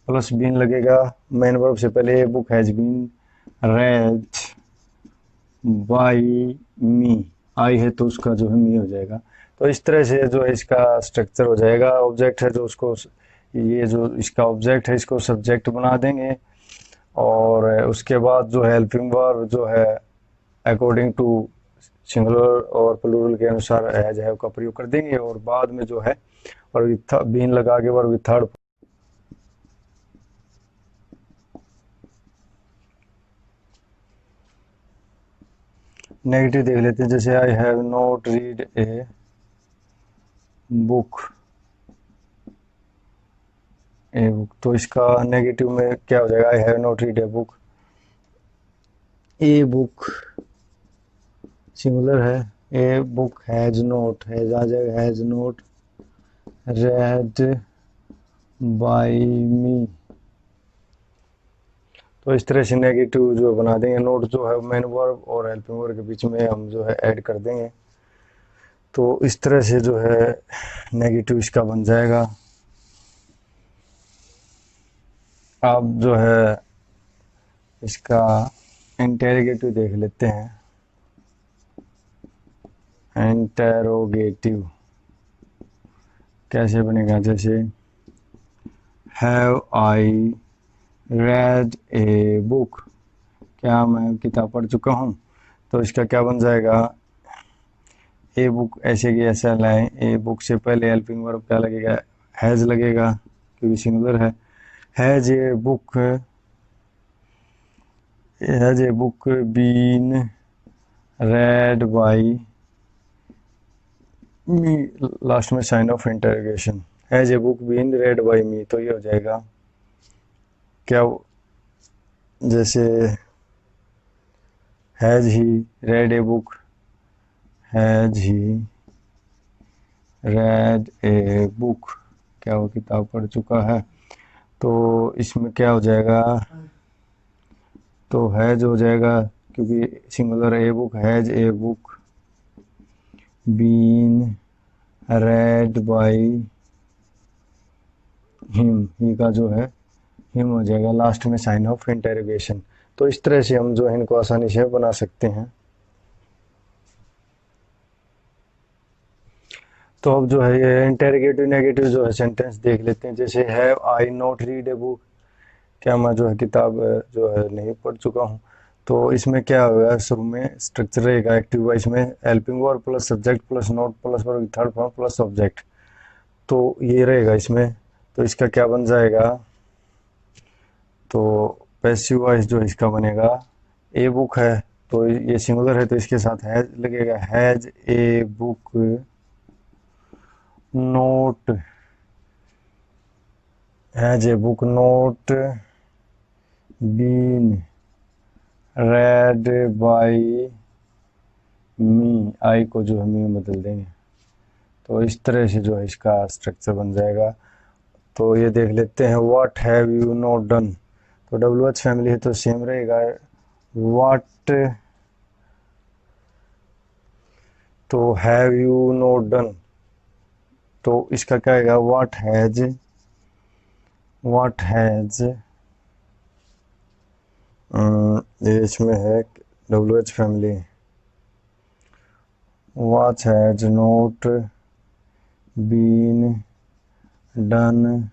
plus been लगेगा मेन वर्ब से पहले, a book has been read by me, I है तो उसका जो है मी हो जाएगा। तो इस तरह से जो है इसका स्ट्रक्चर हो जाएगा। ऑब्जेक्ट है जो उसको, ये जो इसका ऑब्जेक्ट है इसको सब्जेक्ट बना देंगे, और उसके बाद जो है हेल्पिंग वर्ब जो है अकॉर्डिंग टू सिंगुलर और प्लूरल के अनुसार हैज हैव का प्रयोग कर देंगे, और बाद में जो है वर्ब बीन लगा के वर्ब थर्ड नेगेटिव देख लेते हैं। जैसे I have not read a book, a book, तो इसका नेगेटिव में क्या हो जाएगा, I have not read a book, a book singular है, a book has not, has आ जाएगा has not read by me. तो इस तरह से नेगेटिव जो बना देंगे। नोट जो है मेन वर्ब और हेल्पिंग वर्ब के बीच में हम जो है ऐड कर देंगे। तो इस तरह से जो है नेगेटिव इसका बन जाएगा। अब जो है इसका इंटेरोगेटिव देख लेते हैं। इंटेरोगेटिव कैसे बनेगा, जैसे have I read a book, क्या मैं किताब पढ़ चुका हूँ, तो इसका क्या बन जाएगा, ए बुक ऐसे की ऐसा लाए, ए बुक से पहले हेल्पिंग वर्ब क्या लगेगा, हैज लगेगा क्योंकि सिंगुलर है। Has a book, has a book been read by me, last में sign of interrogation, has a book been read by me, तो ये हो जाएगा क्या, जैसे has he read a book, has he read a book, क्या वो किताब पढ़ चुका है, तो इसमें क्या हो जाएगा, तो हैज हो जाएगा क्योंकि singular a book, has a book been read by him, he का जो है हिम हो जाएगा, लास्ट में साइन ऑफ इंटरोगेशन। तो इस तरह से हम जो है इनको आसानी से बना सकते हैं। तो अब जो है ये इंटेरोगेटिव नेगेटिव जो है सेंटेंस देख लेते हैं। जैसे have I not read a book, क्या मैं जो है किताब जो है नहीं पढ़ चुका हूँ, तो इसमें क्या होगा, शुरू में स्ट्रक्चर रहेगा एक्टिव वॉइस में helping verb plus subject plus note plus verb third form plus object, तो ये रहेगा इसमें। तो इसका क्या बन जाएगा, तो पैसिव वॉइस जो इसका बनेगा, ए बुक है तो ये सिंगुलर है तो इसके साथ हैज लगेगा, has a book not, has a book not been read by me, I को जो हम में बदल देंगे, तो इस तरह से जो है इसका स्ट्रक्चर बन जाएगा। तो ये देख लेते हैं, what have you not done, तो डब्ल्यू एच फैमिली है तो सेम रहेगा, व्हाट, तो हैव यू नॉट डन, तो इसका क्या आएगा, व्हाट हैज इसमें है W H family, what has not been done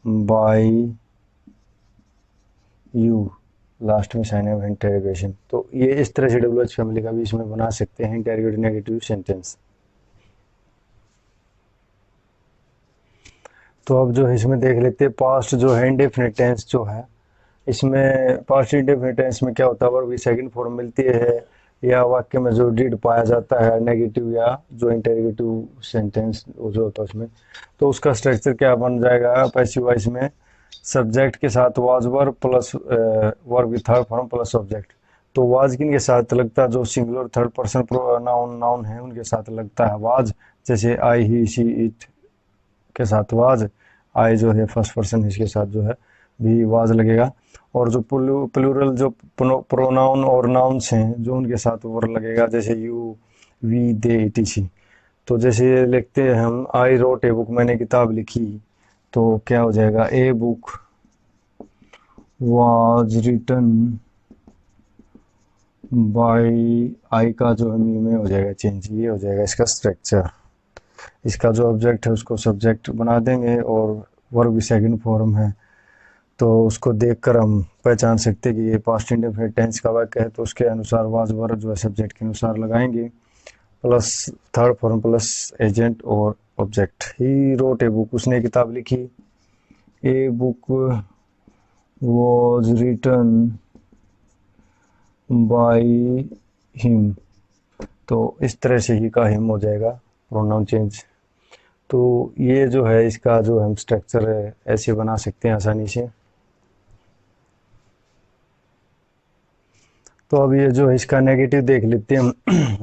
by you, last में साइन ऑफ इंटरोगेशन। तो ये इस तरह से डब्ल्यू एच फैमिली का भी इसमें बना सकते हैं इंटेरोगेटिव नेगेटिव सेंटेंस। तो अब जो है इसमें देख लेते हैं पास्ट जो है इंडेफिनिट टेंस जो है, इसमें पास्ट इंडेफिनिट टेंस में क्या होता है, वर्ब की सेकंड फॉर्म मिलती है या वाक्य में जो डिड पाया जाता है नेगेटिव या जो इंटेरोगेटिव सेंटेंस जो होता है उसमें, तो उसका स्ट्रक्चर क्या बन जाएगा, पैसिव वॉइस में सब्जेक्ट के साथ वाज वर्ब प्लस वर्ब की थर्ड फॉर्म प्लस ऑब्जेक्ट, तो वाज किन के साथ लगता है, जो सिंगुलर थर्ड पर्सन नाउन है उनके साथ लगता है वाज, जैसे आई ही शी इट के साथ वाज, आई जो है फर्स्ट पर्सन इसके साथ जो है भी वाज लगेगा, और जो प्लूरल जो प्रोनाउन और नाउन्स हैं जो उनके साथ वर लगेगा, जैसे यू वी दे इटीसी। तो जैसे लिखते हैं हम, आई रोट ए बुक, मैंने किताब लिखी, तो क्या हो जाएगा, a book was written by, I का जो है मी में हो जाएगा चेंज, ये हो जाएगा इसका स्ट्रक्चर। इसका जो ऑब्जेक्ट है उसको सब्जेक्ट बना देंगे और वर्ब की सेकंड फॉर्म है, तो उसको देखकर हम पहचान सकते हैं कि ये पास्ट इंडेफिनिट टेंस का वाक्य है, तो उसके अनुसार वाज वर्ब जो है सब्जेक्ट के अनुसार लगाएंगे plus third form plus agent और object. He wrote a book, उसने किताब लिखी, a book was written by him, तो इस तरह से ही का हिम हो जाएगा प्रोनाउन चेंज। तो ये जो है इसका जो हम स्ट्रक्चर है ऐसे बना सकते हैं आसानी से। तो अब ये जो है इसका नेगेटिव देख लेते हैं हम।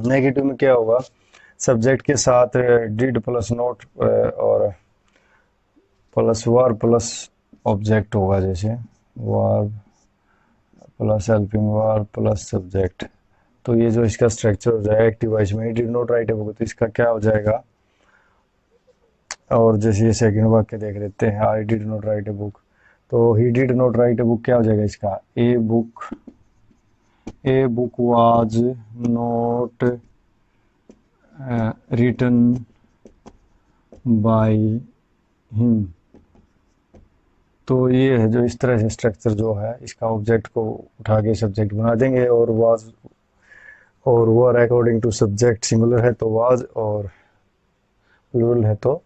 नेगेटिव में क्या होगा, सब्जेक्ट के साथ डिड प्लस नोट और प्लस वर्ब प्लस ऑब्जेक्ट होगा, जैसे verb plus helping verb plus subject, तो ये जो इसका स्ट्रक्चर हो जाएगा एक्टिव वॉइस में, did not write a book, तो इसका क्या हो जाएगा, और जैसे ये सेकंड वाक्य देख लेते हैं, I did not write a book, तो he did not write a book क्या हो जाएगा इसका, a book was not written by him. तो ये है जो इस तरह से स्ट्रक्चर जो है इसका ऑब्जेक्ट को उठा के सब्जेक्ट बना देंगे और वाज और वर अकॉर्डिंग टू सब्जेक्ट सिंगुलर है तो वाज, और प्लूरल है तो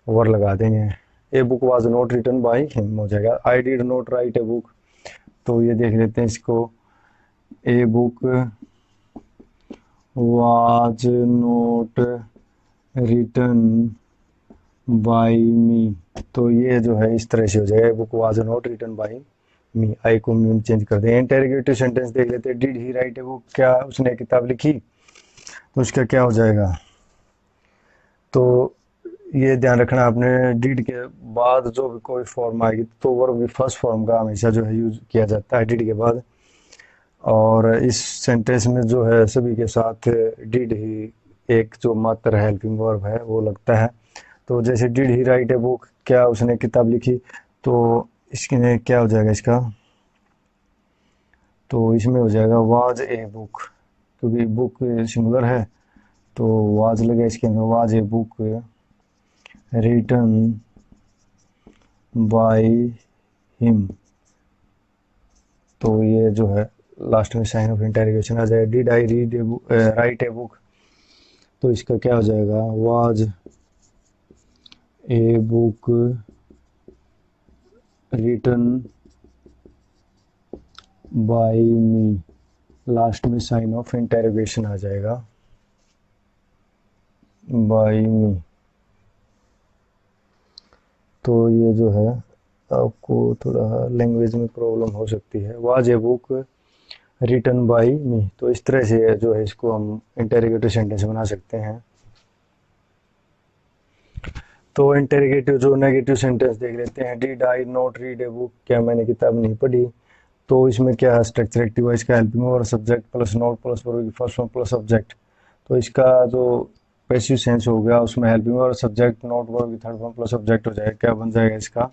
वर लगा देंगे। A book was not written by him हो जाएगा। I did not write a book, तो ये देख लेते हैं इसको। A book was not written by me, तो ये जो है इस तरह से हो जाएगा। Book was not written by me, I को मी में चेंज कर दें। इंटेरोगेटिव सेंटेंस देख लेते हैं। Did he right a book, क्या उसने किताब लिखी, तो उसका क्या हो जाएगा। तो ये ध्यान रखना आपने, डिड के बाद जो भी कोई फॉर्म आएगी तो वर्ब की फर्स्ट फॉर्म का हमेशा जो है यूज किया जाता है डिड के बाद। और इस सेंटेंस में जो है सभी के साथ डिड ही एक जो मात्र हेल्पिंग वर्ब है वो लगता है। तो जैसे did he right a book, क्या उसने किताब लिखी, तो इसके क्या हो जाएगा इसका, तो इसमें हो जाएगा वाज ए बुक, क्योंकि बुक सिंगुलर है तो वाज लगे इसके अंदर। Was a book written by him, तो ये जो है लास्ट में साइन ऑफ इंटेरोगेशन आ जाएगा। Did I read a book write a book, तो इसका क्या हो जाएगा, was a book written by me, last में साइन ऑफ इंटेरोगेशन आ जाएगा, बाय मी। तो ये जो है आपको थोड़ा लैंग्वेज में प्रॉब्लम हो सकती है। Was a book written by me, तो इस तरह से जो है इसको हम इंटेरोगेटिव सेंटेंस बना सकते हैं। तो इंटेरोगेटिव जो नेगेटिव सेंटेंस देख लेते हैं। Did I not read a book, क्या मैंने किताब नहीं पढ़ी, तो इसमें क्या है, स्ट्रक्चर एक्टिव है इसका, helping verb subject plus not plus verb की फर्स्ट फॉर्म प्लस सब्जेक्ट। तो इसका जो पैसिव सेंस हो गया उसमें helping verb subject not verb की थर्ड फॉर्म प्लस सब्जेक्ट हो जाएगा। क्या बन जाएगा इसका,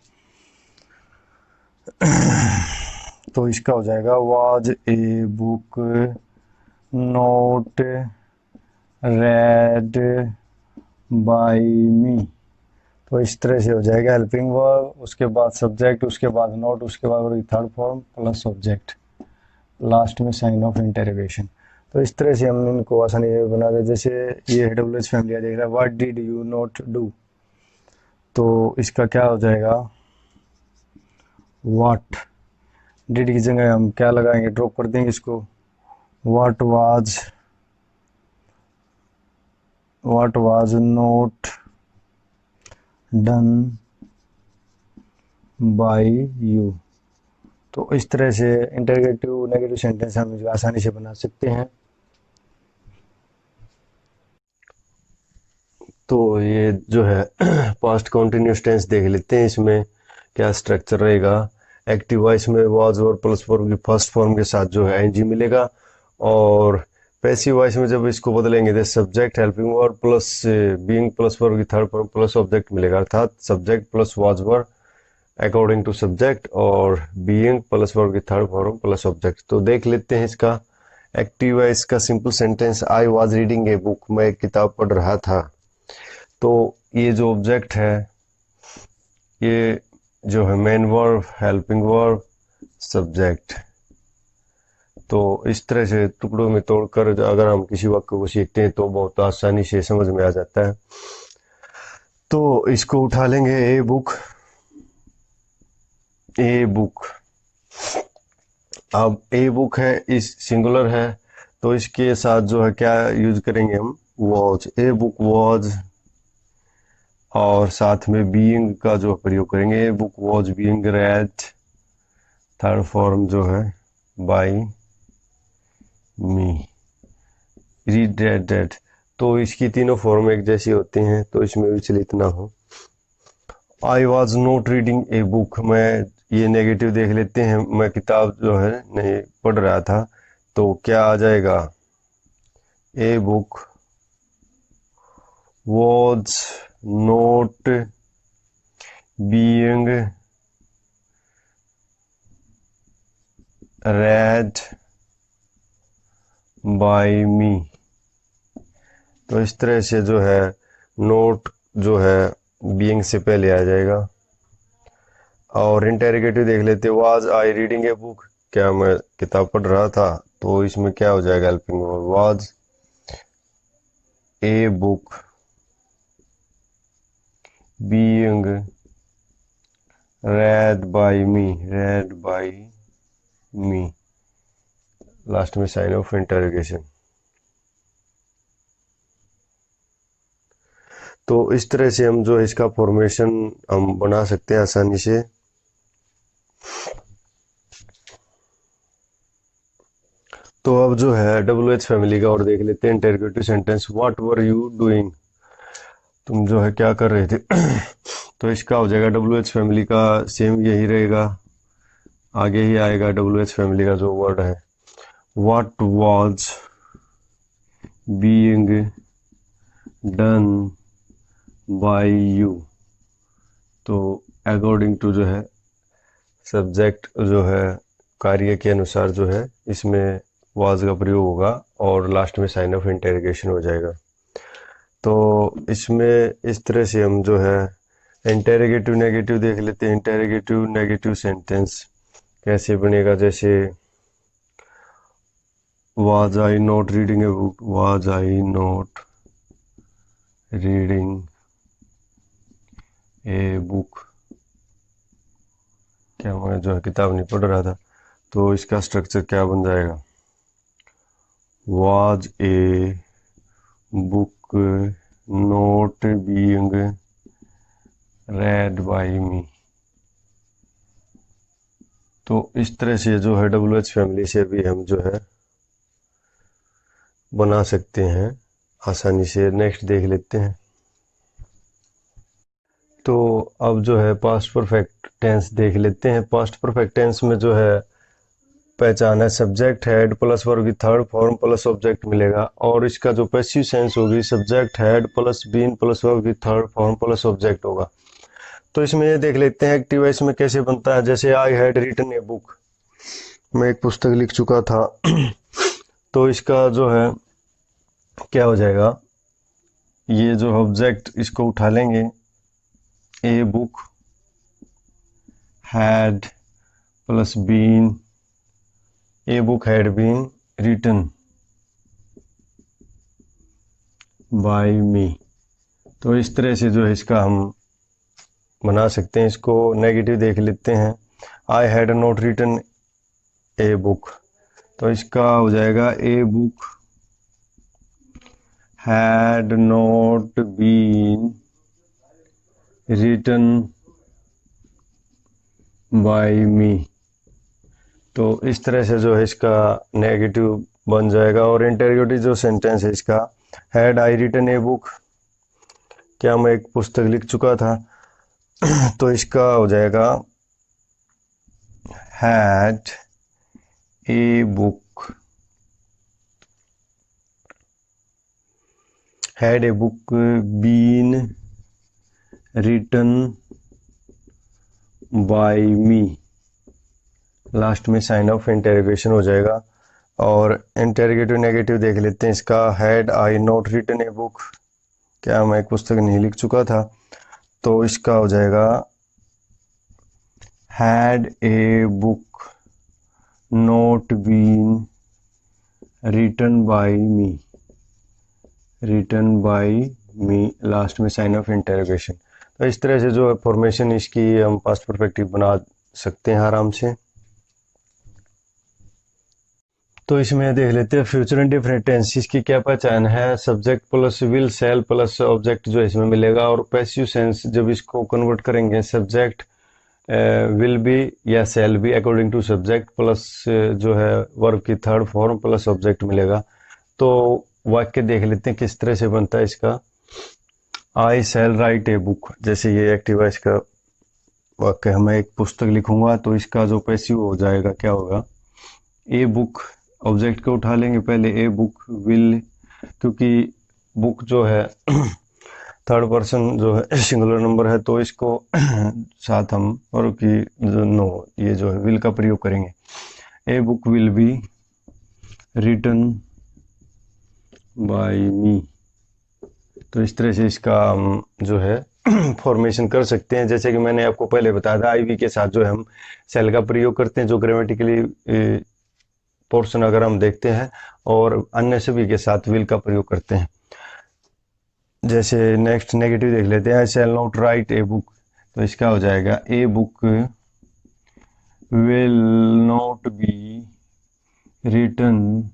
तो इसका हो जाएगा was a book not read by me. तो इस तरह से हो जाएगा हेल्पिंग वर्ब, उसके बाद सब्जेक्ट, उसके बाद नॉट, उसके बाद third form plus subject, last में साइन ऑफ इंटेरोगेशन। तो इस तरह से हम इनको आसानी से बना दे। जैसे ये डब्ल्यूएच फैमिली देख रहा है, what did you not do, तो इसका क्या हो जाएगा, व्हाट, डिड की जगह हम क्या लगाएंगे, ड्रॉप कर देंगे इसको, what was not done by you. तो इस तरह से इंटरगेटिव नेगेटिव सेंटेंस हम आसानी से बना सकते हैं। तो ये जो है पास्ट कंटिन्यूअस टेंस देख लेते हैं। इसमें क्या स्ट्रक्चर रहेगा, एक्टिव वॉइस में वाज और प्लस वर्ब की फर्स्ट फॉर्म के साथ जो है एनजी मिलेगा, और पैसिव वॉइस में जब इसको बदलेंगे तो subject helping verb plus being plus verb की थर्ड फॉर्म प्लस ऑब्जेक्ट मिलेगा, अर्थात subject plus was verb according to subject और बीइंग प्लस वर्ब की थर्ड फॉर्म प्लस ऑब्जेक्ट। तो देख लेते हैं इसका एक्टिव वॉइस का simple sentence, I was reading a book, मैं एक किताब पढ़ रहा था। तो ये जो ऑब्जेक्ट है ये जो है main verb helping verb subject. तो इस तरह से टुकड़ों में तोड़कर अगर हम किसी वाक्य को सीखते हैं तो बहुत आसानी से समझ में आ जाता है। तो इसको उठा लेंगे, ए बुक, ए बुक। अब ए बुक है, इस सिंगुलर है तो इसके साथ जो है क्या यूज करेंगे हम, वॉज, ए बुक वॉज, और साथ में बीइंग का जो प्रयोग करेंगे, a book was being red, third form जो है बाय मी, रीड रेड। तो इसकी तीनों फॉर्म एक जैसी होती हैं तो इसमें विचलित ना हो। I was not reading a book, मैं ये नेगेटिव देख लेते हैं, मैं किताब जो है नहीं पढ़ रहा था, तो क्या आ जाएगा, a book was not being read by me. तो इस तरह से जो है नोट जो है बीइंग से पहले आ जाएगा। और इंटेरोगेटिव देख लेते, was I reading a book, क्या मैं किताब पढ़ रहा था, तो इसमें क्या हो जाएगा helping verb, was a book being read by me, last में साइन ऑफ इंटरोगेशन। तो इस तरह से हम जो है इसका फॉर्मेशन हम बना सकते हैं आसानी से। तो अब जो है डब्ल्यू एच फैमिली का और देख लेते हैं interrogative sentence. What were you doing, तुम जो है क्या कर रहे थे। तो इसका हो जाएगा डब्ल्यू एच फैमिली का सेम यही रहेगा, आगे ही आएगा डब्ल्यू एच फैमिली का जो वर्ड है। What was being done by you, तो अकॉर्डिंग टू जो है सब्जेक्ट जो है कार्य के अनुसार जो है इसमें वाज का प्रयोग होगा और लास्ट में साइन ऑफ इंटरोगेशन हो जाएगा। तो इसमें इस तरह से हम जो है इंटरोगेटिव नेगेटिव देख लेते हैं। इंटरोगेटिव नेगेटिव सेंटेंस कैसे बनेगा, जैसे was I not reading a book, was I not reading a book, क्या मैं जो है किताब नहीं पढ़ रहा था। तो इसका स्ट्रक्चर क्या बन जाएगा, was a book not being read by me. तो इस तरह से जो है डब्ल्यू एच फैमिली से भी हम जो है बना सकते हैं आसानी से। नेक्स्ट देख लेते हैं। तो अब जो है पास्ट परफेक्ट टेंस देख लेते हैं। पास्ट परफेक्ट टेंस में जो है पहचान है सब्जेक्ट हेड प्लस वर्ब की थर्ड फॉर्म प्लस ऑब्जेक्ट मिलेगा, और इसका जो पैसिव सेंस होगी subject had plus been plus verb की थर्ड फॉर्म प्लस ऑब्जेक्ट होगा। तो इसमें ये देख लेते हैं एक्टिव वॉइस में कैसे बनता है। जैसे I had written a book, मैं एक पुस्तक लिख चुका था। तो इसका जो है क्या हो जाएगा, ये जो ऑब्जेक्ट इसको उठा लेंगे, a book had plus been, a book had been written by me. तो इस तरह से जो है इसका हम बना सकते हैं। इसको नेगेटिव देख लेते हैं। I had not written a book, तो इसका हो जाएगा a book had not been written by me. तो इस तरह से जो है इसका नेगेटिव बन जाएगा। और इंटरोगेटिव जो सेंटेंस है इसका, had I written a book, क्या मैं एक पुस्तक लिख चुका था। तो इसका हो जाएगा had a book, had a book been written by me, last में साइन ऑफ इंटरोगेशन हो जाएगा। और इंटरोगेटिव नेगेटिव देख लेते हैं इसका, had I not written a book, क्या मैं एक पुस्तक नहीं लिख चुका था। तो इसका हो जाएगा had a book not been written by me, written by me, last में साइन ऑफ इंटरोगेशन। तो इस तरह से जो है फॉर्मेशन इसकी हम पास्ट परफेक्टिव बना सकते हैं आराम से। तो इसमें देख लेते हैं फ्यूचर इंडेफिनिट टेंस, इसकी क्या पहचान है। Subject plus will shall plus object जो इसमें मिलेगा। और पैसिव सेंस जब इसको कन्वर्ट करेंगे, सब्जेक्ट विल बी या shall be according to subject plus जो है वर्ब की थर्ड फॉर्म प्लस ऑब्जेक्ट मिलेगा। तो वाक्य देख लेते हैं किस तरह से बनता है इसका। आई सेल राइट ए बुक, जैसे ये एक्टिव है इसका वाक्य, मैं एक पुस्तक लिखूंगा, तो इसका जो पैसिव हो जाएगा क्या होगा, ए बुक, ऑब्जेक्ट को उठा लेंगे पहले, ए बुक विल, क्योंकि बुक जो है थर्ड पर्सन जो है सिंगुलर नंबर है, तो इसको साथ हम और की जो नो ये जो है विल का प्रयोग करेंगे। A book will be written by me. तो इस तरह से इसका हम जो है फॉर्मेशन कर सकते हैं। जैसे कि मैंने आपको पहले बताया था, आईवी के साथ जो है हम सेल का प्रयोग करते हैं, जो ग्रामेटिकली पोर्शन अगर हम देखते हैं और अन्य सभी के साथ विल का प्रयोग करते हैं। जैसे नेक्स्ट नेगेटिव देख लेते हैं, I shall not write a book, तो इसका हो जाएगा a book will not be written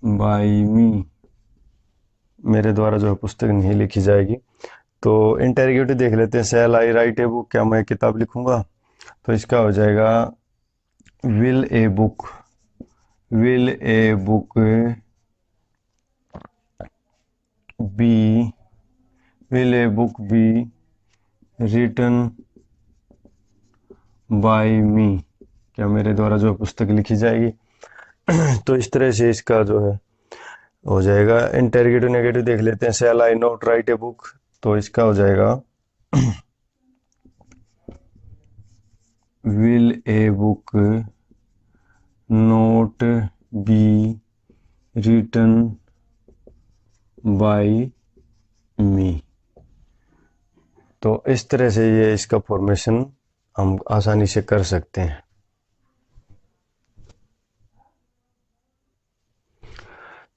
by me, मेरे द्वारा जो है पुस्तक नहीं लिखी जाएगी। तो इंटेरोगेटिव देख लेते हैं, shall I right a book, क्या मैं किताब लिखूंगा, तो इसका हो जाएगा will a book be will a book be written by me, क्या मेरे द्वारा जो है पुस्तक लिखी जाएगी। तो इस तरह से इसका जो है हो जाएगा। इंटेरोगेटिव नेगेटिव देख लेते हैं, shall I not write a book, तो इसका हो जाएगा will a book not be written by me. तो इस तरह से ये इसका फॉर्मेशन हम आसानी से कर सकते हैं।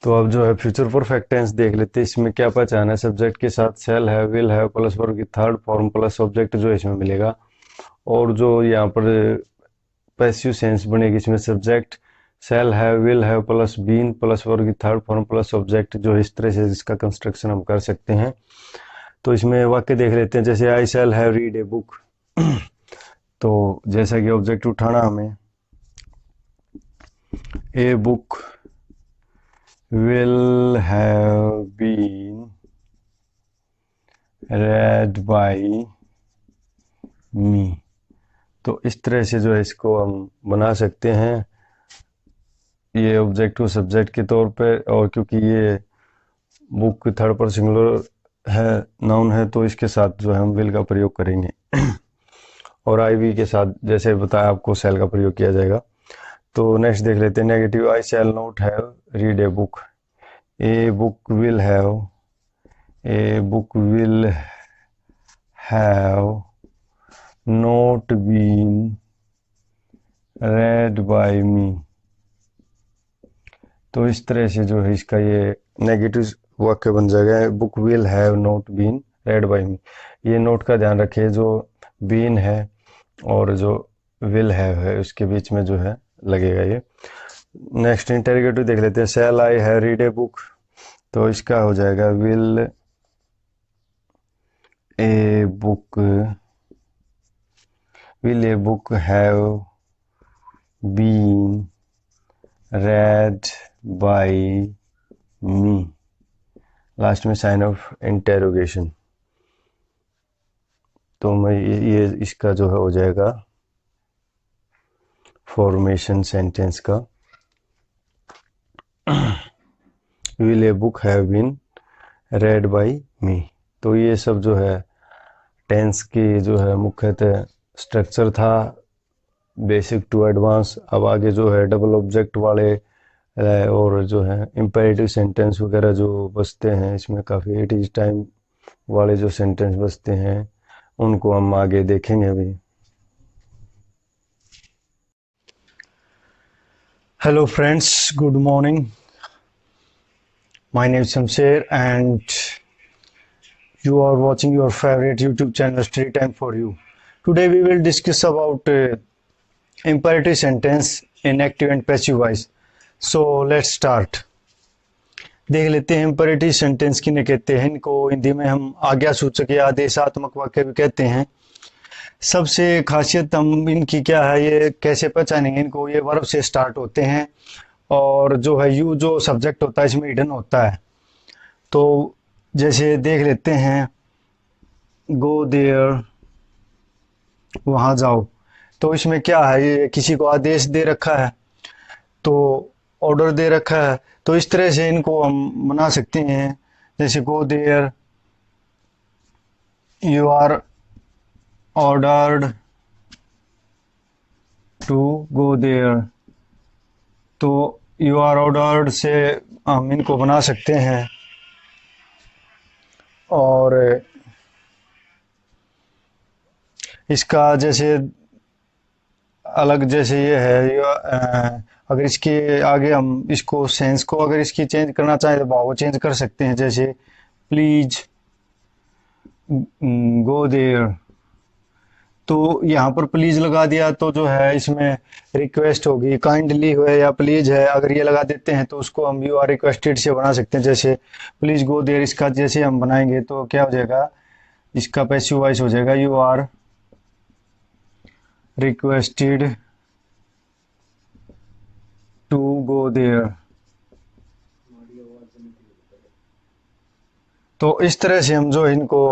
तो अब जो है फ्यूचर परफेक्ट टेंस देख लेते हैं, इसमें क्या पहचान है, सब्जेक्ट के साथ शैल है, विल है प्लस वर्ब की थर्ड फॉर्म प्लस ऑब्जेक्ट जो इसमें मिलेगा। और जो यहाँ पर पैसिव सेंस बनेगी, इसमें सब्जेक्ट शैल है, विल है प्लस बीन प्लस वर्ब की थर्ड फॉर्म प्लस ऑब्जेक्ट, जो इस तरह से इसका कंस्ट्रक्शन हम कर सकते हैं। तो इसमें वाक्य देख लेते हैं, जैसे I shall have read a book, तो जैसा कि ऑब्जेक्ट उठाना हमें, a book will have been read by me, तो इस तरह से जो है इसको हम बना सकते हैं, ये ऑब्जेक्टिव सब्जेक्ट के तौर पे। और क्योंकि ये बुक थर्ड पर्सन सिंगुलर है, नाउन है, तो इसके साथ जो है हम विल का प्रयोग करेंगे और आई वी के साथ जैसे बताया आपको शैल का प्रयोग किया जाएगा। तो नेक्स्ट देख लेते हैं negative, I shall not have read a book, a book will have not been read by me. तो इस तरह से जो है इसका ये नेगेटिव वाक्य बन जाएगा, book will have not been read by me. ये नोट का ध्यान रखिए, जो बीन है और जो विल हैव है उसके बीच में जो है लगेगा ये। नेक्स्ट इंटेरोगेटिव देख लेते हैं, shall I have read a book, तो इसका हो जाएगा will a book have been read by me, last में साइन ऑफ इंटेरोगेशन। तो मैं ये इसका जो है हो जाएगा फॉर्मेशन सेंटेंस का, will a book have been read by me. तो ये सब जो है टेंस की जो है मुख्यतः स्ट्रक्चर था, बेसिक टू एडवांस। अब आगे जो है डबल ऑब्जेक्ट वाले और जो है इंपेरेटिव सेंटेंस वगैरह जो बचते हैं, इसमें काफ़ी इट इज टाइम वाले जो सेंटेंस बचते हैं उनको हम आगे देखेंगे अभी। Hello friends, good morning. My name is Shamsher and you are watching your favorite YouTube channel Story Time for You. Today we will discuss about imperative sentence in active and passive voice. So let's start. देख लेते हैं imperative sentence किन्हें कहते हैं। इनको हिंदी में हम आज्ञासूचक या आदेशात्मक वाक्य भी कहते हैं। सबसे खासियत हम इनकी क्या है, ये कैसे पहचानेंगे इनको, ये वर्ब से स्टार्ट होते हैं और जो है यू जो सब्जेक्ट होता है इसमें हिडन होता है। तो जैसे देख लेते हैं, गो देयर, वहाँ जाओ, तो इसमें क्या है, ये किसी को आदेश दे रखा है, तो ऑर्डर दे रखा है। तो इस तरह से इनको हम बना सकते हैं, जैसे go there, you are ordered to go there, तो you are ordered से हम इनको बना सकते हैं। और इसका जैसे अलग जैसे ये है ये अगर इसके आगे हम इसको सेंस को अगर इसकी चेंज करना चाहें तो भाव चेंज कर सकते हैं, जैसे प्लीज गो देयर। तो यहाँ पर प्लीज लगा दिया तो जो है इसमें रिक्वेस्ट होगी, काइंडली है या प्लीज है, अगर ये लगा देते हैं तो उसको हम यू आर रिक्वेस्टेड से बना सकते हैं। जैसे प्लीज गो देयर इसका जैसे हम बनाएंगे तो क्या हो जाएगा, इसका पैसिव वॉइस हो जाएगा you are requested to go there. तो इस तरह से हम जो इनको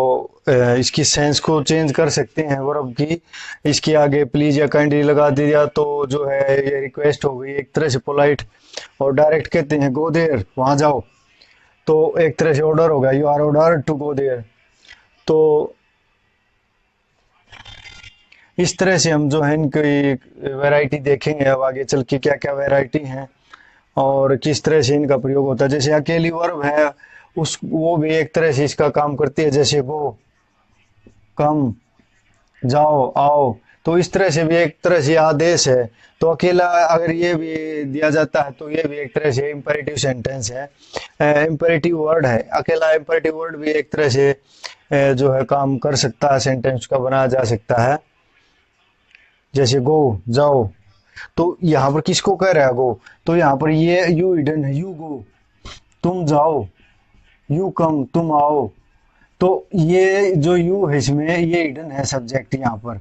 इसकी सेंस को चेंज कर सकते हैं वर्ब की। इसके आगे प्लीज या काइंडली लगा दिया तो जो है ये रिक्वेस्ट हो गई एक तरह से पोलाइट, और डायरेक्ट कहते हैं गो देयर वहां जाओ, तो एक तरह से ऑर्डर होगा you are order to go there. तो इस तरह से हम जो है इनकी वैरायटी देखेंगे अब आगे चल के क्या क्या वैरायटी हैं और किस तरह से इनका प्रयोग होता है। जैसे अकेली वर्ब है उस वो भी एक तरह से इसका काम करती है, जैसे गो कम जाओ आओ, तो इस तरह से भी एक तरह से आदेश है। तो अकेला अगर ये भी दिया जाता है तो ये भी एक तरह से इम्पेरेटिव सेंटेंस है, इम्पेरेटिव वर्ड है। अकेला इम्पेरेटिव वर्ड भी एक तरह से जो है काम कर सकता है, सेंटेंस का बनाया जा सकता है। जैसे गो जाओ, तो यहाँ पर किसको कह रहा है गो, तो यहाँ पर ये यू हिडन है, यू गो तुम जाओ, यू कम तुम आओ। तो ये जो यू है इसमें ये हिडन है सब्जेक्ट यहाँ पर,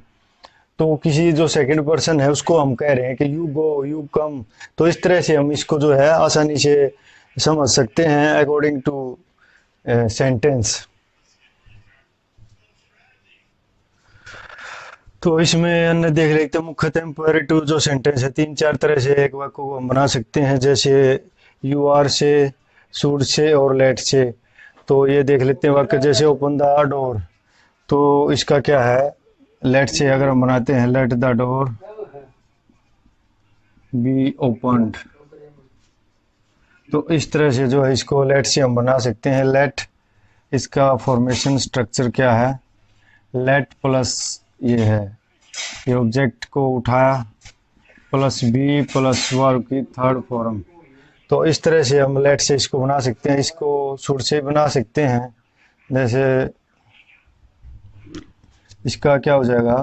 तो किसी जो सेकंड पर्सन है उसको हम कह रहे हैं कि यू गो यू कम। तो इस तरह से हम इसको जो है आसानी से समझ सकते हैं अकॉर्डिंग टू सेंटेंस। तो इसमें अन्य देख लेते हैं मुख्यतः इम्पेरेटिव जो सेंटेंस है तीन चार तरह से एक वाक्य को हम बना सकते हैं, जैसे यू आर से, शुड से और लेट से। तो ये देख लेते हैं वाक्य, जैसे ओपन द डोर, तो इसका क्या है, लेट से अगर हम बनाते हैं let the door be opened, तो इस तरह से जो है इसको लेट से हम बना सकते हैं। लेट इसका फॉर्मेशन स्ट्रक्चर क्या है, लेट प्लस ये है ये ऑब्जेक्ट को उठाया प्लस बी प्लस वर्ब की थर्ड फॉर्म। तो इस तरह से हम लेट से इसको बना सकते हैं। इसको शुड से बना सकते हैं, जैसे इसका क्या हो जाएगा,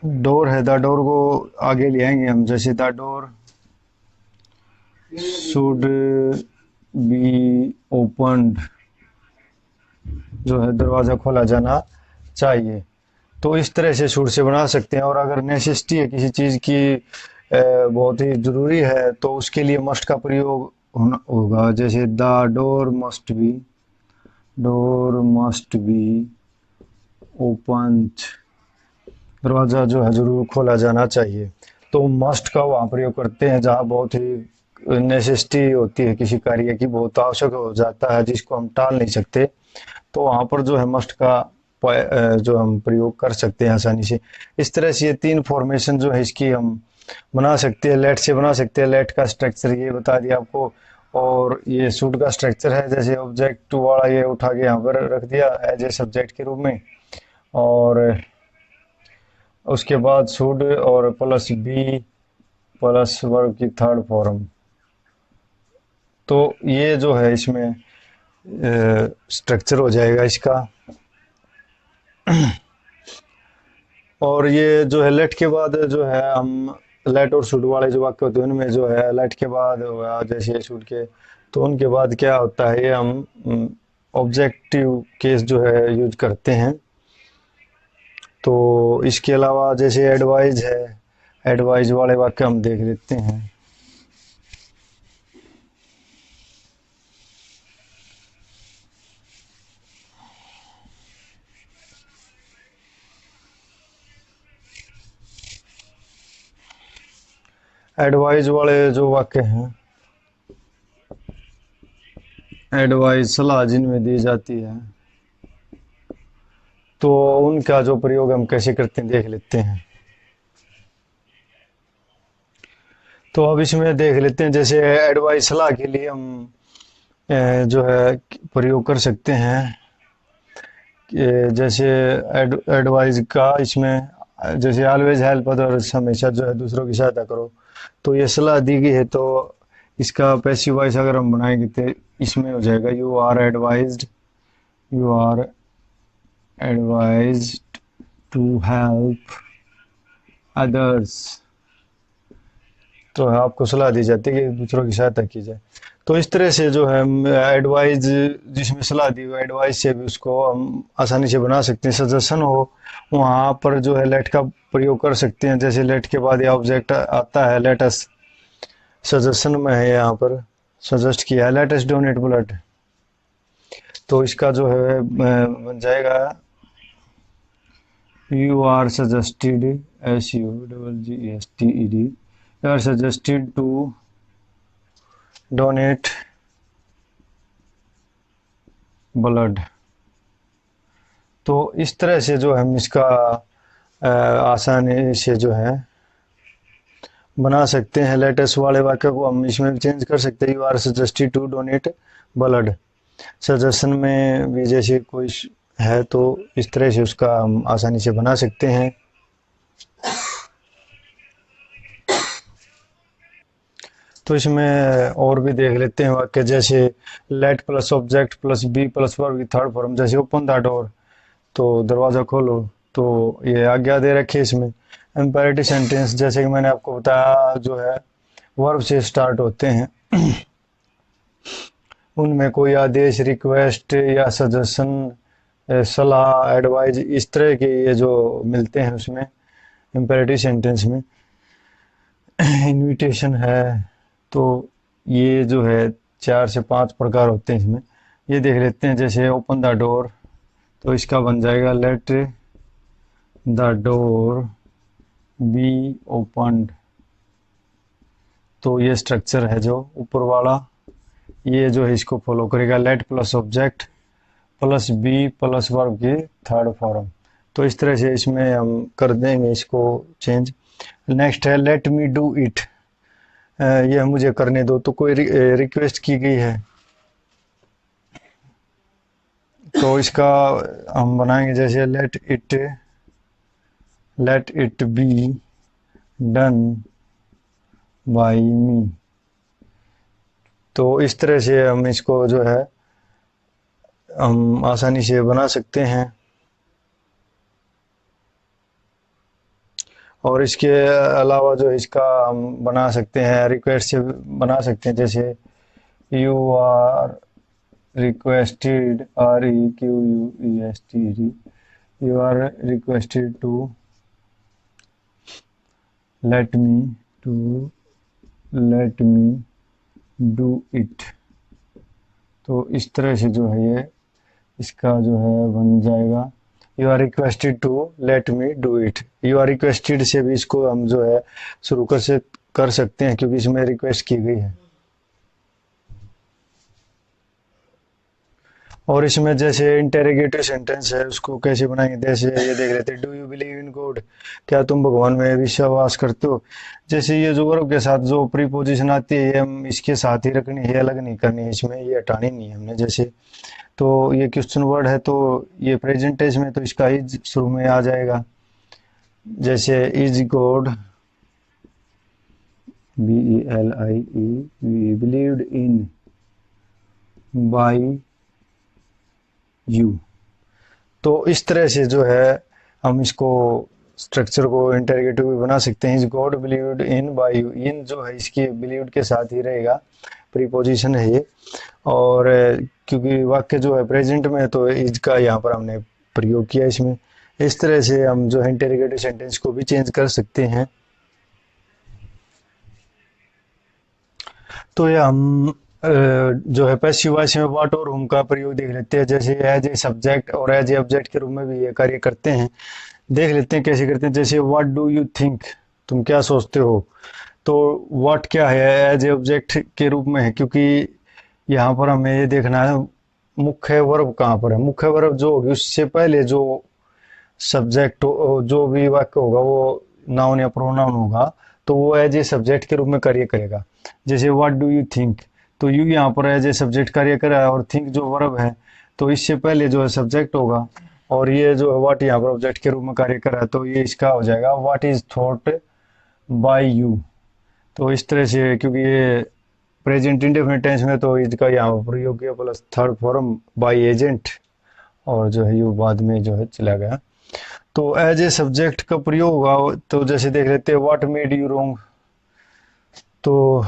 डोर है, द डोर को आगे ले आएंगे हम, जैसे the door should be opened, जो है दरवाज़ा खोला जाना चाहिए। तो इस तरह से शुड से बना सकते हैं। और अगर नेसेसिटी है किसी चीज़ की बहुत ही ज़रूरी है तो उसके लिए मस्ट का प्रयोग होगा, जैसे the door must be open, दरवाज़ा जो है ज़रूर खोला जाना चाहिए। तो मस्ट का वहाँ प्रयोग करते हैं जहाँ बहुत ही नेसेसिटी होती है किसी कार्य की, बहुत आवश्यक हो जाता है जिसको हम टाल नहीं सकते, तो वहाँ पर जो है मस्ट का जो हम प्रयोग कर सकते हैं आसानी से। इस तरह से ये तीन फॉर्मेशन जो है इसकी हम बना सकते हैं। लेट से बना सकते हैं, लेट का स्ट्रक्चर ये बता दिया आपको, और ये शुड का स्ट्रक्चर है जैसे ऑब्जेक्ट वाला ये उठा के यहाँ पर रख दिया एज ए सब्जेक्ट के रूप में, और उसके बाद शुड और प्लस बी प्लस वर्ब की थर्ड फॉर्म। तो ये जो है इसमें स्ट्रक्चर हो जाएगा इसका। और ये जो है लेट के बाद जो है हम लेट और शुड वाले जो वाक्य होते हैं उनमें जो है लेट के बाद हुआ जैसे शुड के, तो उनके बाद क्या होता है ये हम ऑब्जेक्टिव केस जो है यूज करते हैं। तो इसके अलावा जैसे एडवाइज है, एडवाइज वाले वाक्य हम देख लेते हैं। एडवाइज वाले जो वाक्य हैं, एडवाइज सलाह जिनमें दी जाती है, तो उनका जो प्रयोग हम कैसे करते हैं देख लेते हैं। तो अब इसमें देख लेते हैं, जैसे एडवाइस सलाह के लिए हम जो है प्रयोग कर सकते हैं, जैसे एडवाइस का इसमें जैसे ऑलवेज हेल्प अदर्स, हमेशा जो है दूसरों की सहायता करो, तो ये सलाह दी गई है। तो इसका पैसिव वॉइस अगर हम बनाएंगे तो इसमें हो जाएगा you are advised, you are advised to help others. तो आपको सलाह दी जाती है कि दूसरों की सहायता की जाए। तो इस तरह से जो है एडवाइस, जिसमें सलाह दी हुई एडवाइस से भी उसको हम आसानी से बना सकते हैं। सजेशन हो वहाँ पर जो है लेट का प्रयोग कर सकते हैं। जैसे लेट के बाद ये ऑब्जेक्ट आता है, लेटस सजेशन में है, यहाँ पर सजेस्ट किया है लेटस डोनेट ब्लड, तो इसका जो है बन जाएगा you are suggested, SUGGESTED, you are suggested to donate blood। तो इस तरह से जो हम इसका आसानी से जो है बना सकते हैं। लेटेस्ट वाले वाक्य को हम इसमें चेंज कर सकते हैं, you are suggested to donate blood. Suggestion में भी जैसे कोई है तो इस तरह से उसका हम आसानी से बना सकते हैं। तो इसमें और भी देख लेते हैं वाक्य, जैसे let plus object plus be plus verb की थर्ड फॉर्म, जैसे ओपन द डोर, तो दरवाज़ा खोलो, तो ये आज्ञा दे रखी है इसमें। इम्पेरेटिव सेंटेंस, जैसे कि मैंने आपको बताया, जो है वर्ब से स्टार्ट होते हैं। उनमें कोई आदेश, रिक्वेस्ट या सजेशन, सलाह, एडवाइज, इस तरह के ये जो मिलते हैं उसमें इम्पेरेटिव सेंटेंस में। इनविटेशन है, तो ये जो है 4 से 5 प्रकार होते हैं इसमें। ये देख लेते हैं, जैसे ओपन द डोर, तो इसका बन जाएगा let the door be opened. तो ये स्ट्रक्चर है जो ऊपर वाला, ये जो है इसको फॉलो करेगा। Let plus object plus be plus verb की थर्ड फॉर्म, तो इस तरह से इसमें हम कर देंगे इसको चेंज। नेक्स्ट है लेट मी डू इट, यह मुझे करने दो, तो कोई रिक्वेस्ट की गई है, तो इसका हम बनाएंगे जैसे let it be done by me. तो इस तरह से हम इसको जो है हम आसानी से बना सकते हैं। और इसके अलावा जो इसका हम बना सकते हैं रिक्वेस्ट से बना सकते हैं, जैसे you are requested, REQUESTED, you are requested to let me do it. तो इस तरह से जो है ये इसका जो है बन जाएगा you are requested to let me do it. You are requested से भी इसको हम जो है शुरू कर सकते हैं, क्योंकि इसमें रिक्वेस्ट की गई है। और इसमें जैसे इंटेरोगेटिव सेंटेंस है, उसको कैसे बनाएंगे, जैसे ये देख लेते हैं, do you believe in God, क्या तुम भगवान में विश्वास करते हो। जैसे ये जो वर्ब के साथ जो प्रीपोजिशन आती है, ये हम इसके साथ ही रखनी है, अलग नहीं करनी है, इसमें ये हटानी नहीं है हमने। जैसे तो ये क्वेश्चन वर्ड है, तो ये प्रेजेंट टेंस में, तो इसका इज शुरू में आ जाएगा। जैसे is God, BELIE, believed in by you. तो इस तरह से जो है हम इसको स्ट्रक्चर को इंटरोगेटिव भी बना सकते हैं। Is God believed in by you, in जो है इसकी बिलीव्ड के साथ ही रहेगा, प्रीपोजिशन है ये। और क्योंकि वाक्य जो है प्रेजेंट में है, तो इज का यहाँ पर हमने प्रयोग किया इसमें। इस तरह से हम जो है इंटरोगेटिव सेंटेंस को भी चेंज कर सकते हैं। तो ये हम जो है पैसिव वॉइस में व्हाट और हुम का प्रयोग देख लेते हैं। जैसे एज ए सब्जेक्ट और एज ए ऑब्जेक्ट के रूप में भी ये कार्य करते हैं। देख लेते हैं कैसे करते हैं। जैसे व्हाट डू यू थिंक, तुम क्या सोचते हो। तो व्हाट क्या है, एज ए ऑब्जेक्ट के रूप में है, क्योंकि यहाँ पर हमें ये देखना है मुख्य वर्ब कहाँ पर है। मुख्य वर्ब जो होगी उससे पहले जो सब्जेक्ट जो भी वाक्य होगा वो नाउन या प्रोनाउन होगा, तो वो एज ए सब्जेक्ट के रूप में कार्य करेगा। जैसे व्हाट डू यू थिंक, तो यू यहाँ पर एज ए सब्जेक्ट कार्य कर रहा है, और थिंक जो वर्ब है, तो इससे पहले जो है सब्जेक्ट होगा, और ये जो व्हाट यहाँ पर ऑब्जेक्ट के रूप में कार्य कर रहा है, तो ये इसका हो जाएगा what is thought bye you. तो इस तरह से, क्योंकि ये प्रेजेंट इंडेफिनिट टेंस में तो इसका यहाँ पर प्रयोग किया plus third form by agent, और जो है यू बाद में जो है चला गया। तो एज ए सब्जेक्ट का प्रयोग होगा, तो जैसे देख लेते हैं व्हाट मेड यू रोंग। तो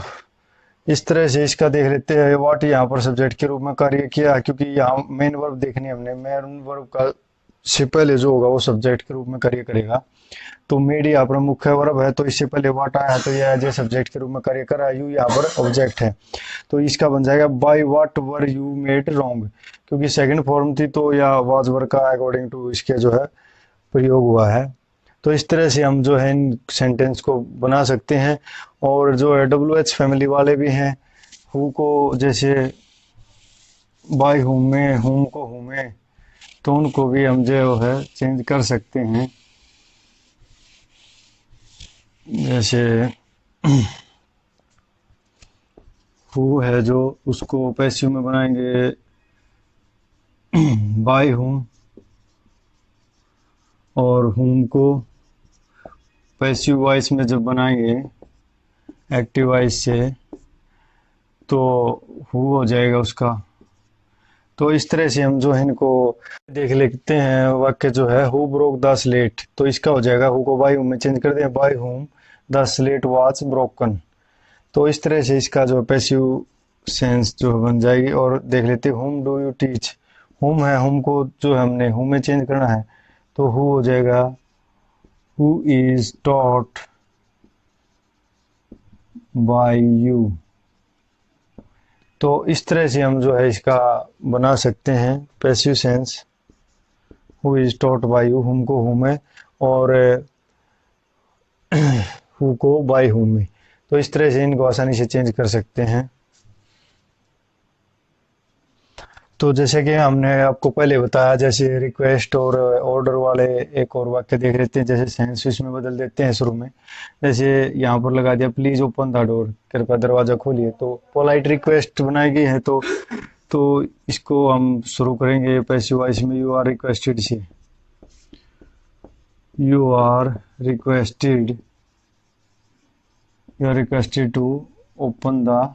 इस तरह से इसका देख लेते हैं व्हाट यहाँ पर सब्जेक्ट के रूप में कार्य किया, क्योंकि यहाँ मेन वर्ब देखने हमने, मेन वर्ब का से पहले जो होगा वो सब्जेक्ट के रूप में कार्य करेगा। तो मेड यहाँ पर मुख्य वर्ब है, तो इससे पहले व्हाट आया, तो यह एज ए सब्जेक्ट के रूप में कार्य कर रहा है। यू यहाँ पर ऑब्जेक्ट है, तो इसका बन जाएगा by what were you made wrong, क्योंकि सेकंड फॉर्म थी तो या वाज वर का अकॉर्डिंग टू इसके जो है प्रयोग हुआ है। तो इस तरह से हम जो है इन सेंटेंस को बना सकते हैं। और जो है WH फैमिली वाले भी हैं, हु को जैसे बाय हुम में, हुम को हुमे, तो उनको भी हम जो है चेंज कर सकते हैं। जैसे हु है जो, उसको पैसिव में बनाएंगे बाय हुम, और हुम को पैसिव वॉइस में जब बनाएंगे एक्टिव वॉइस से, तो हु हो जाएगा उसका। तो इस तरह से हम जो है इनको देख लेते हैं। वाक्य जो है हु ब्रोक द स्लेट, तो इसका हो जाएगा हु को बाय हुम में चेंज कर दें, by whom the slate was broken. तो इस तरह से इसका जो पैसिव सेंस जो बन जाएगी। और देख लेते हैं हुम डू यू टीच। हुम है, हुम को जो हमने हुम में चेंज करना है, तो हु हो जाएगा who is taught by you. तो इस तरह से हम जो है इसका बना सकते हैं passive sense, who is taught by you, हुम को हुम में, और हु को बाय हुम में। तो इस तरह से इनको आसानी से चेंज कर सकते हैं। तो जैसे कि हमने आपको पहले बताया, जैसे रिक्वेस्ट और ऑर्डर वाले एक और वाक्य देख लेते हैं, जैसे सेंस इसमें बदल देते हैं शुरू में। जैसे यहाँ पर लगा दिया प्लीज ओपन द डोर, कृपया दरवाजा खोलिए। तो पोलाइट रिक्वेस्ट बनाई गई है, तो इसको हम शुरू करेंगे पैसिव वॉइस में, यू आर रिक्वेस्टेड से। You are requested, you are requested to open the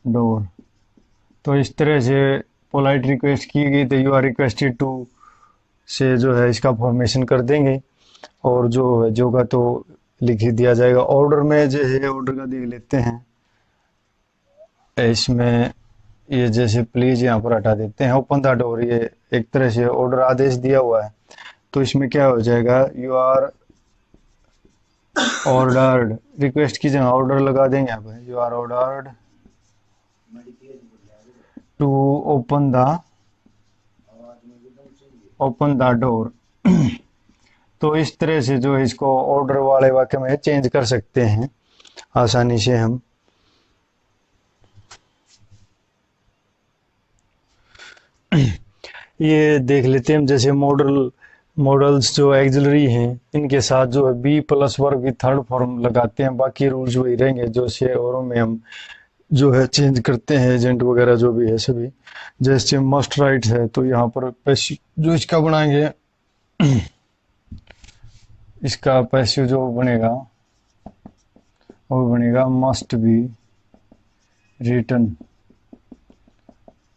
door. तो इस तरह से पोलाइट रिक्वेस्ट की गई, तो यू आर रिक्वेस्टेड टू से जो है इसका फॉर्मेशन कर देंगे, और जो है जो का तो लिख ही दिया जाएगा। ऑर्डर में जो है ऑर्डर का देख लेते हैं, इसमें ये जैसे प्लीज यहाँ पर हटा देते हैं, ओपन द डोर ये एक तरह से ऑर्डर आदेश दिया हुआ है। तो इसमें क्या हो जाएगा, यू आर ऑर्डर्ड, रिक्वेस्ट की जगह ऑर्डर लगा देंगे यहाँ पे, you are ordered to open the door. तो इस तरह से जो है इसको ऑर्डर वाले वाक्य में चेंज कर सकते हैं आसानी से हम। ये देख लेते हैं हम, जैसे मॉडल्स जो एक्सिलरी हैं, इनके साथ जो है बी प्लस वर्ब की थर्ड फॉर्म लगाते हैं। बाकी रूल्स वही रहेंगे जो से औरों में हम जो है चेंज करते हैं, एजेंट वगैरह जो भी है सभी। जैसे मस्ट राइट है, तो यहाँ पर पैसिव जो इसका बनाएंगे, इसका पैसिव जो बनेगा वो बनेगा मस्ट बी रिटन।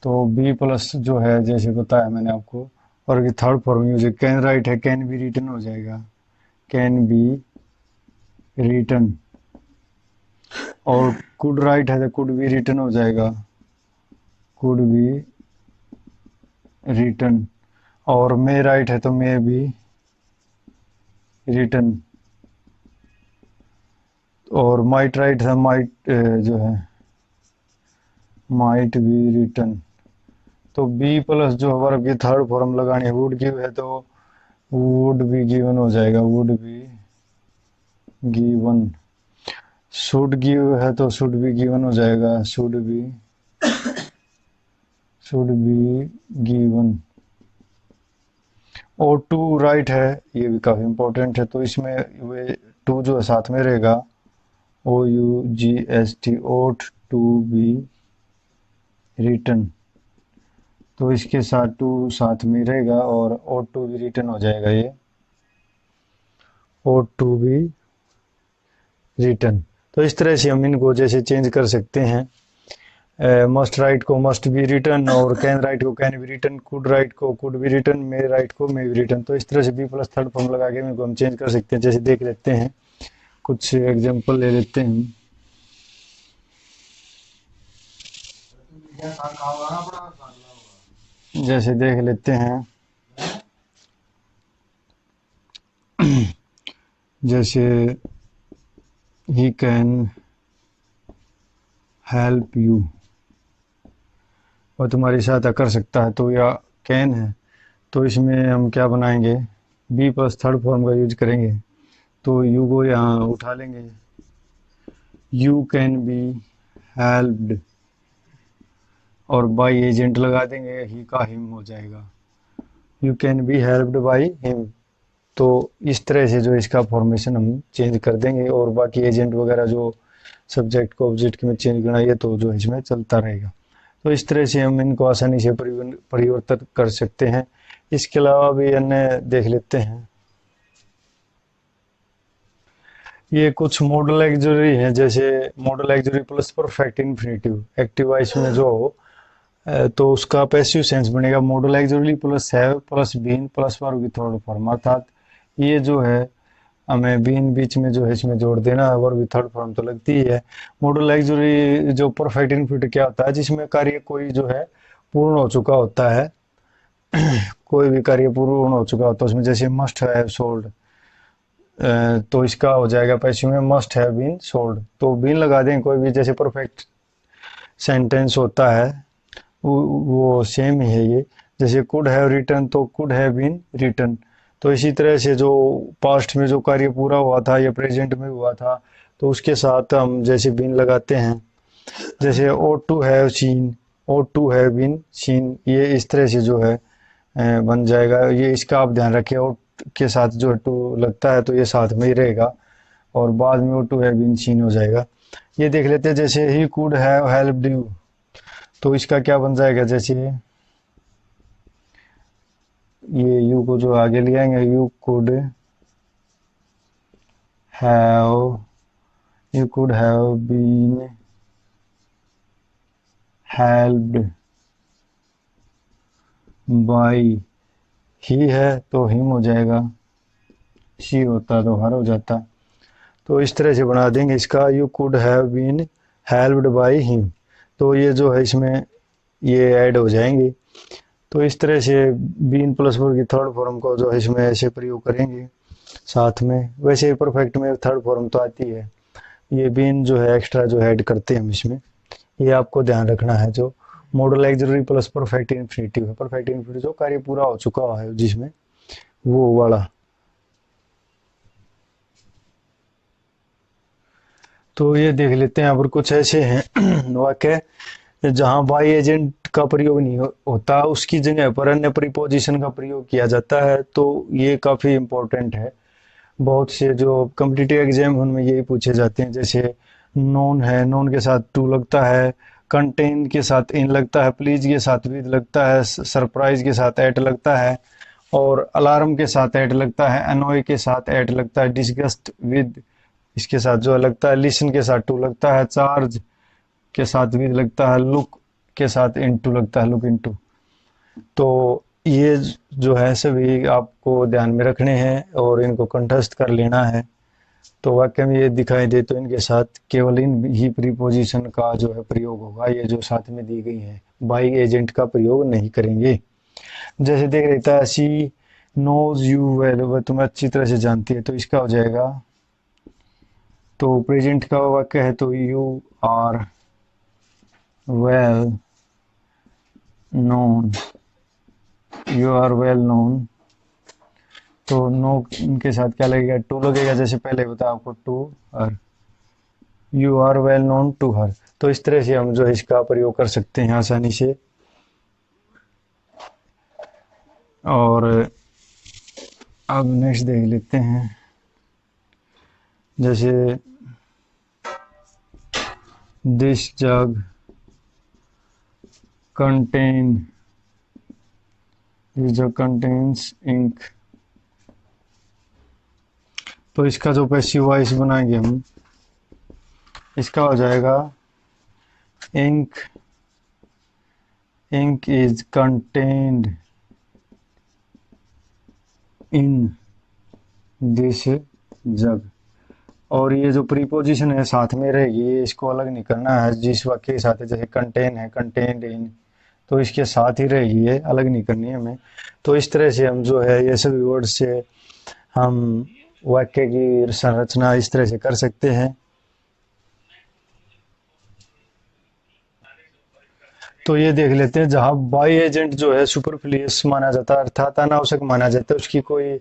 तो बी प्लस जो है जैसे बताया मैंने आपको, और ये थर्ड फॉर्म यूज है, कैन राइट है, कैन बी रिटन हो जाएगा, कैन बी रिटन। और कुड राइट है तो कुड बी रिटन हो जाएगा, कुड बी रिटन। और मे राइट है तो मे बी रिटन। और माइट राइट है, माइट जो है माइट बी रिटन। तो बी प्लस जो वर्ब की थर्ड फॉर्म लगानी है, वुड गिव है तो वुड बी गिवन हो जाएगा, would be given. Should give है तो शुड बी गिवन हो जाएगा, शुड बी गिवन। और टू राइट है, ये भी काफी इंपॉर्टेंट है, तो इसमें वे टू जो है साथ में रहेगा, OUGST, ought to be written. तो इसके साथ टू साथ में रहेगा और ओ टू भी रिटर्न हो जाएगा, ये ओ टू भी रिटर्न। तो इस तरह से हम इनको जैसे चेंज कर सकते हैं। मस्ट राइट को मस्ट बी रिटर्न, और कैन राइट को can be return, could write को could be return, may write को मे बी रिटर्न। तो इस तरह से बी प्लस थर्ड फॉर्म लगा के इनको हम चेंज कर सकते हैं। जैसे देख लेते हैं, कुछ एग्जांपल ले लेते हैं। जैसे देख लेते हैं, जैसे ही कैन हेल्प यू, वो तुम्हारी सहायता कर सकता है, तो या कैन है, तो इसमें हम क्या बनाएंगे, बी प्लस थर्ड फॉर्म का यूज करेंगे। तो यू को यहाँ उठा लेंगे, यू कैन बी हेल्प्ड, और बाई एजेंट लगा देंगे, ही का हिम हो जाएगा, you can be helped by him. तो इस तरह से जो इसका फॉर्मेशन हम चेंज कर देंगे, और बाकी एजेंट वगैरह जो सब्जेक्ट को ऑब्जेक्ट में चेंज करना, ये तो जो इसमें चलता रहेगा। तो इस तरह से हम इनको आसानी से परिवर्तित कर सकते हैं। इसके अलावा भी अन्य देख लेते हैं। ये कुछ मॉडल एक्सुरी हैं, जैसे modal auxiliary plus perfect infinitive active voice में जो हो, तो उसका पैसिव सेंस बनेगा modal auxiliary plus have plus been plus verb की थर्ड फॉर्म। अर्थात ये जो है हमें बीन बीच में जो है इसमें जोड़ देना है, वर्ब की थर्ड फॉर्म तो लगती ही है। मॉडल एक्सुरी जो परफेक्ट इन्फिनेटिव क्या होता है, जिसमें कार्य कोई जो है पूर्ण हो चुका होता है, कोई भी कार्य पूर्ण हो चुका होता है उसमें, जैसे मस्ट हैव सोल्ड, तो इसका हो जाएगा पैसिव में मस्ट हैव बीन सोल्ड। तो बीन लगा दें, कोई भी जैसे परफेक्ट सेंटेंस होता है वो सेम ही है ये। जैसे कुड हैव रिटर्न, तो कुड हैव बीन रिटर्न। तो इसी तरह से जो पास्ट में जो कार्य पूरा हुआ था या प्रेजेंट में हुआ था, तो उसके साथ हम जैसे बीन लगाते हैं। जैसे ought to have seen, ought to have been seen, ये इस तरह से जो है बन जाएगा। ये इसका आप ध्यान रखिए, ओ के साथ जो टू लगता है तो ये साथ में ही रहेगा, और बाद में ought to have been seen हो जाएगा। ये देख लेते हैं, जैसे he could have helped you, तो इसका क्या बन जाएगा, जैसे ये यू को जो आगे ले आएंगे, have you could have been helped by, he है तो हिम हो जाएगा, शी होता तो हर हो जाता। तो इस तरह से बना देंगे इसका, you could have been helped by him. तो ये जो है इसमें ये ऐड हो जाएंगे। तो इस तरह से बीन प्लस वर्ब की थर्ड फॉर्म को जो है इसमें ऐसे प्रयोग करेंगे साथ में। वैसे परफेक्ट में थर्ड फॉर्म तो आती है, ये बीन जो है एक्स्ट्रा जो ऐड करते हैं हम इसमें, ये आपको ध्यान रखना है। जो model auxiliary plus perfect infinitive है, परफेक्ट इन्फिनेटिव जो कार्य पूरा हो चुका है जिसमें, वो वाला। तो ये देख लेते हैं, यहाँ पर कुछ ऐसे हैं वाक्य जहां बाई एजेंट का प्रयोग नहीं होता, उसकी जगह पर अन्य प्रीपोजिशन का प्रयोग किया जाता है। तो ये काफी इंपॉर्टेंट है। बहुत से जो कम्पिटिटिव एग्जाम उनमें यही पूछे जाते हैं। जैसे नोन है, नोन के साथ टू लगता है, कंटेन के साथ इन लगता है, प्लीज के साथ विद लगता है, सरप्राइज के साथ एट लगता है, और अलार्म के साथ एट लगता है, अनोय के साथ एट लगता है, डिस्गस्ट विद इसके साथ जो लगता है, लिसन के साथ टू लगता है, चार्ज के साथ विद लगता है, लुक के साथ इनटू लगता है, लुक इनटू। तो ये जो है सभी आपको ध्यान में रखने हैं और इनको कंठस्थ कर लेना है। तो वाक्य में ये दिखाई दे तो इनके साथ केवल इन ही प्रीपोजिशन का जो है प्रयोग होगा, ये जो साथ में दी गई है, बाई एजेंट का प्रयोग नहीं करेंगे। जैसे देख लेता है, सी नोज यू वेल, वह तुम्हें अच्छी तरह से जानती है, तो इसका हो जाएगा, तो प्रेजेंट का वाक्य है तो you are well known, you are well known. तो नो के साथ क्या लगेगा, टू लगेगा, जैसे पहले बताया आपको, to her, you are well known to her. तो इस तरह से हम जो है इसका प्रयोग कर सकते हैं आसानी से। और अब नेक्स्ट देख लेते हैं, जैसे दिस जग कंटेन ये जो कंटेन्स इंक, तो इसका जो पैसिव वॉइस बनाएंगे हम, इसका हो जाएगा ink, ink is contained in this jug. और ये जो प्रीपोजिशन है साथ में रहेगी, ये इसको अलग नहीं करना है जिस वाक्य के साथ है, जैसे कंटेन है कंटेन्ड इन, तो इसके साथ ही रहेगी, ये अलग नहीं करनी है हमें। तो इस तरह से हम जो है ये सभी वर्ड से हम वाक्य की संरचना इस तरह से कर सकते हैं। तो ये देख लेते हैं, जहाँ बाई एजेंट जो है सुपरफ्लुअस माना जाता है, अर्थात अनावश्यक माना जाता है, उसकी कोई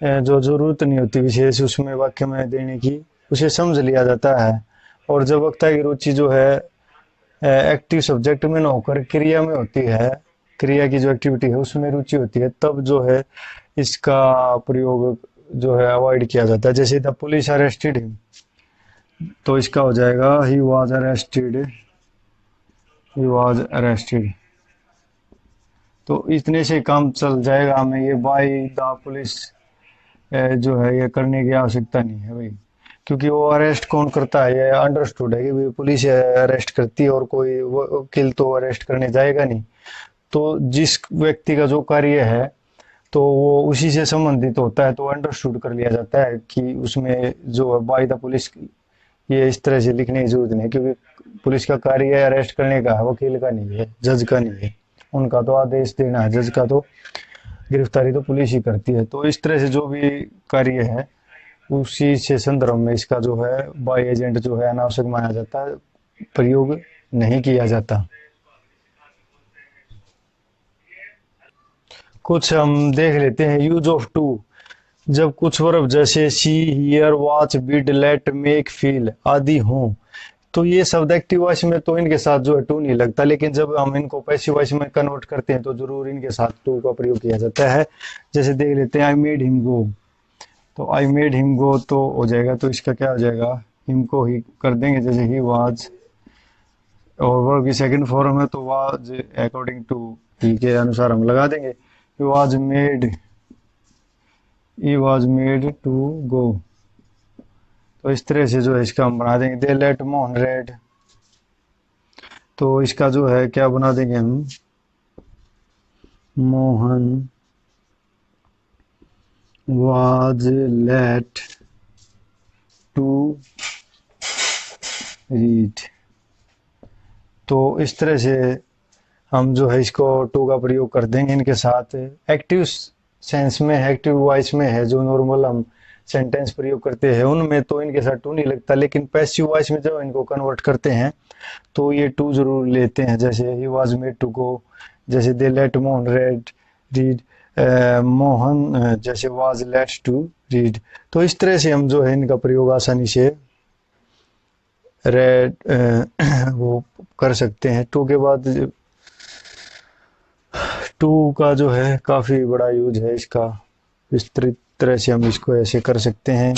जो जरूरत नहीं होती विशेष उसमें वाक्य में देने की, उसे समझ लिया जाता है। और जब वक्ता की रुचि जो है एक्टिव सब्जेक्ट में न होकर क्रिया में होती है, क्रिया की जो एक्टिविटी है उसमें रुचि होती है, तब जो है इसका प्रयोग जो है अवॉइड किया जाता है। जैसे द पुलिस अरेस्टेड हिम, तो इसका हो जाएगा he was arrested, he was arrested. तो इतने से काम चल जाएगा, हमें ये बाय द पुलिस जो है ये करने की आवश्यकता नहीं है भाई, क्योंकि वो अरेस्ट कौन करता है ये अंडरस्टूड है कि भाई पुलिस अरेस्ट करती है, और कोई वकील तो अरेस्ट करने जाएगा नहीं। तो जिस व्यक्ति का जो कार्य है तो वो उसी से संबंधित होता है, तो अंडरस्टूड कर लिया जाता है कि उसमें जो बाय द पुलिस, ये इस तरह से लिखने की जरूरत नहीं, क्योंकि पुलिस का कार्य अरेस्ट करने का है, वकील का नहीं है, जज का नहीं है। उनका तो आदेश देना है, जज का तो गिरफ्तारी तो पुलिस ही करती है। तो इस तरह से जो भी कार्य है उसी से संदर्भ में इसका जो है बाय एजेंट जो है अनावश्यक माना जाता है, प्रयोग नहीं किया जाता। कुछ हम देख लेते हैं यूज ऑफ टू। जब कुछ वर्ब जैसे see, hear, watch, bid, let, make, feel आदि हों, तो ये शब्द एक्टिव वॉइस में तो इनके साथ जो है टू नहीं लगता, लेकिन जब हम इनको पैसिव वॉइस में कन्वर्ट करते हैं तो जरूर इनके साथ टू का प्रयोग किया जाता है। जैसे देख लेते हैं, आई मेड हिम गो, तो आई मेड हिम गो तो हो जाएगा, तो इसका क्या हो जाएगा, हिम को ही कर देंगे, जैसे ही वाज, और वर्ब की सेकंड फॉर्म है तो वाज अकॉर्डिंग टू ही के अनुसार हम लगा देंगे, he was made, he was made to go. तो इस तरह से जो है इसका हम बना देंगे। दे लेट मोहन रेड, तो इसका जो है क्या बना देंगे हम, Mohan was let to read. तो इस तरह से हम जो है इसको टू का प्रयोग कर देंगे इनके साथ। एक्टिव सेंस में, एक्टिव वॉइस में है जो नॉर्मल हम सेंटेंस प्रयोग करते हैं उनमें तो इनके साथ टू नहीं लगता, लेकिन पैसिव वॉइस में जब इनको कन्वर्ट करते हैं तो ये टू जरूर लेते हैं। जैसे he was made to go, जैसे they let Mohan read read, Mohan जैसे वाज लेट टू रीड। तो इस तरह से हम जो है इनका प्रयोग आसानी से रेड वो कर सकते हैं। टू के बाद टू का जो है काफ़ी बड़ा यूज है इसका, विस्तृत तरह से हम इसको ऐसे कर सकते हैं।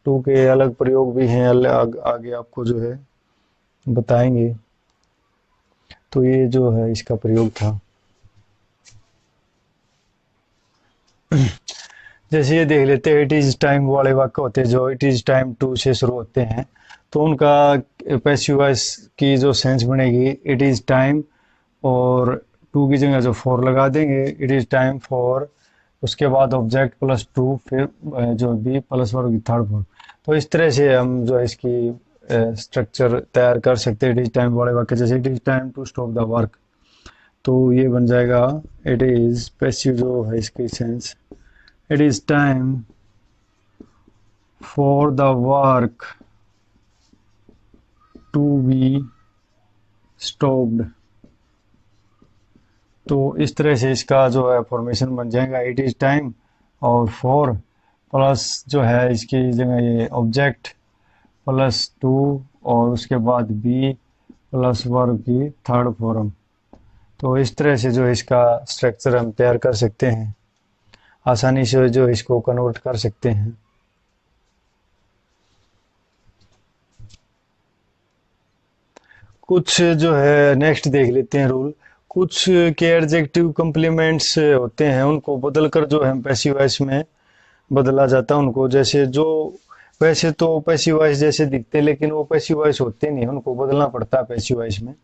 टू के अलग प्रयोग भी हैं, आगे आपको जो है बताएंगे। तो ये जो है इसका प्रयोग था। जैसे ये देख लेते हैं, इट इज़ टाइम वाले वाक्य होते हैं जो इट इज़ टाइम टू से शुरू होते हैं, तो उनका पैसिव वॉइस की जो सेंस बनेगी इट इज़ टाइम, और टू की जगह जो फॉर लगा देंगे, इट इज़ टाइम फॉर, उसके बाद ऑब्जेक्ट प्लस टू, फिर जो बी प्लस वर्ब की थर्ड फॉर्म। तो इस तरह से हम जो है इसकी स्ट्रक्चर तैयार कर सकते हैं इट इज़ टाइम वाले वाक्य। जैसे it is time to stop the work, तो ये बन जाएगा इट इज़, पैसिव जो है इसकी sense, it is time for the work to be stopped. तो इस तरह से इसका जो है फॉर्मेशन बन जाएगा, इट इज़ टाइम और फॉर प्लस जो है इसकी जगह ये ऑब्जेक्ट प्लस टू, और उसके बाद बी प्लस वर्ब की थर्ड फॉर्म। तो इस तरह से जो इसका स्ट्रक्चर हम तैयार कर सकते हैं, आसानी से जो इसको कन्वर्ट कर सकते हैं। कुछ जो है नेक्स्ट देख लेते हैं रूल। कुछ के एडजेक्टिव कम्प्लीमेंट्स होते हैं उनको बदल कर जो है पैसिव वॉइस में बदला जाता है उनको, जैसे जो वैसे तो पैसिव वॉइस जैसे दिखते हैं लेकिन वो पैसिव वॉइस होते नहीं, उनको बदलना पड़ता है पैसिव वॉइस में,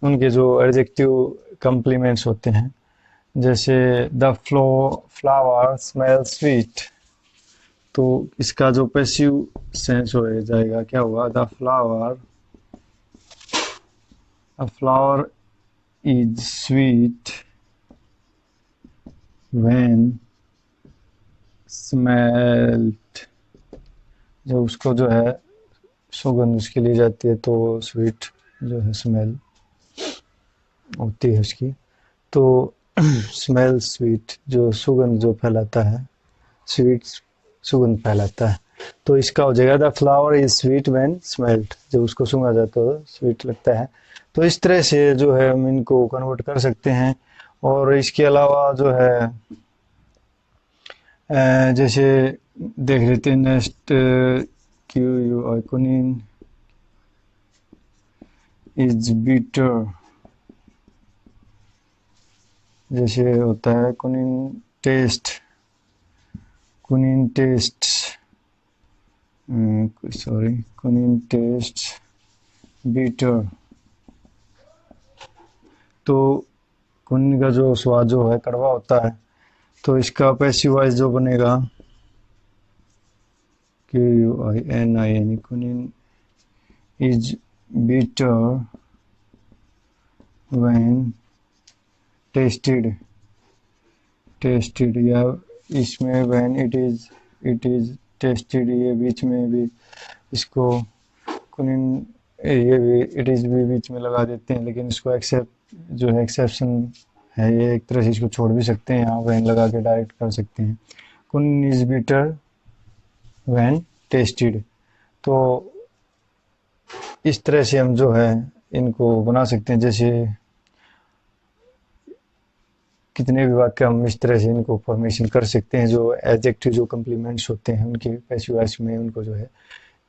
उनके जो एडजेक्टिव कम्प्लीमेंट्स होते हैं। जैसे द फ्लावर स्मेल स्वीट, तो इसका जो पैसिव सेंस हो जाएगा क्या होगा, the flower is sweet when smelled, जब उसको जो है सुगंध उसके लिए जाती है तो स्वीट जो है स्मेल होती है उसकी, तो स्मेल स्वीट जो सुगंध जो फैलाता है, स्वीट सुगंध फैलाता है, तो इसका हो जाएगा the flower is sweet when smelled, जब उसको सूंघा जाता है स्वीट लगता है। तो इस तरह से जो है हम इनको कन्वर्ट कर सकते हैं। और इसके अलावा जो है जैसे देख लेते हैं next, quinine is bitter, जैसे होता है कुनिन टेस्ट बीटर, तो कुनिन का जो स्वाद जो है कड़वा होता है, तो इसका पैसिव वॉइस जो बनेगा QUININ, quinine is bitter when tested, या इसमें व्हेन इट इज टेस्टेड, ये बीच में भी इसको कुनिन, ये भी इट इज भी बीच में लगा देते हैं, लेकिन इसको एक्सेप्ट जो है एक्सेप्शन है, ये एक तरह से इसको छोड़ भी सकते हैं, यहाँ व्हेन लगा के डायरेक्ट कर सकते हैं, quinine is bitter when tested. तो इस तरह से हम जो है इनको बना सकते हैं, जैसे कितने भी वाक्य हम इस तरह से इनको फॉर्मेशन कर सकते हैं, जो एडजेक्टिव जो कम्प्लीमेंट्स होते हैं उनके पैसिव वॉइस में उनको जो है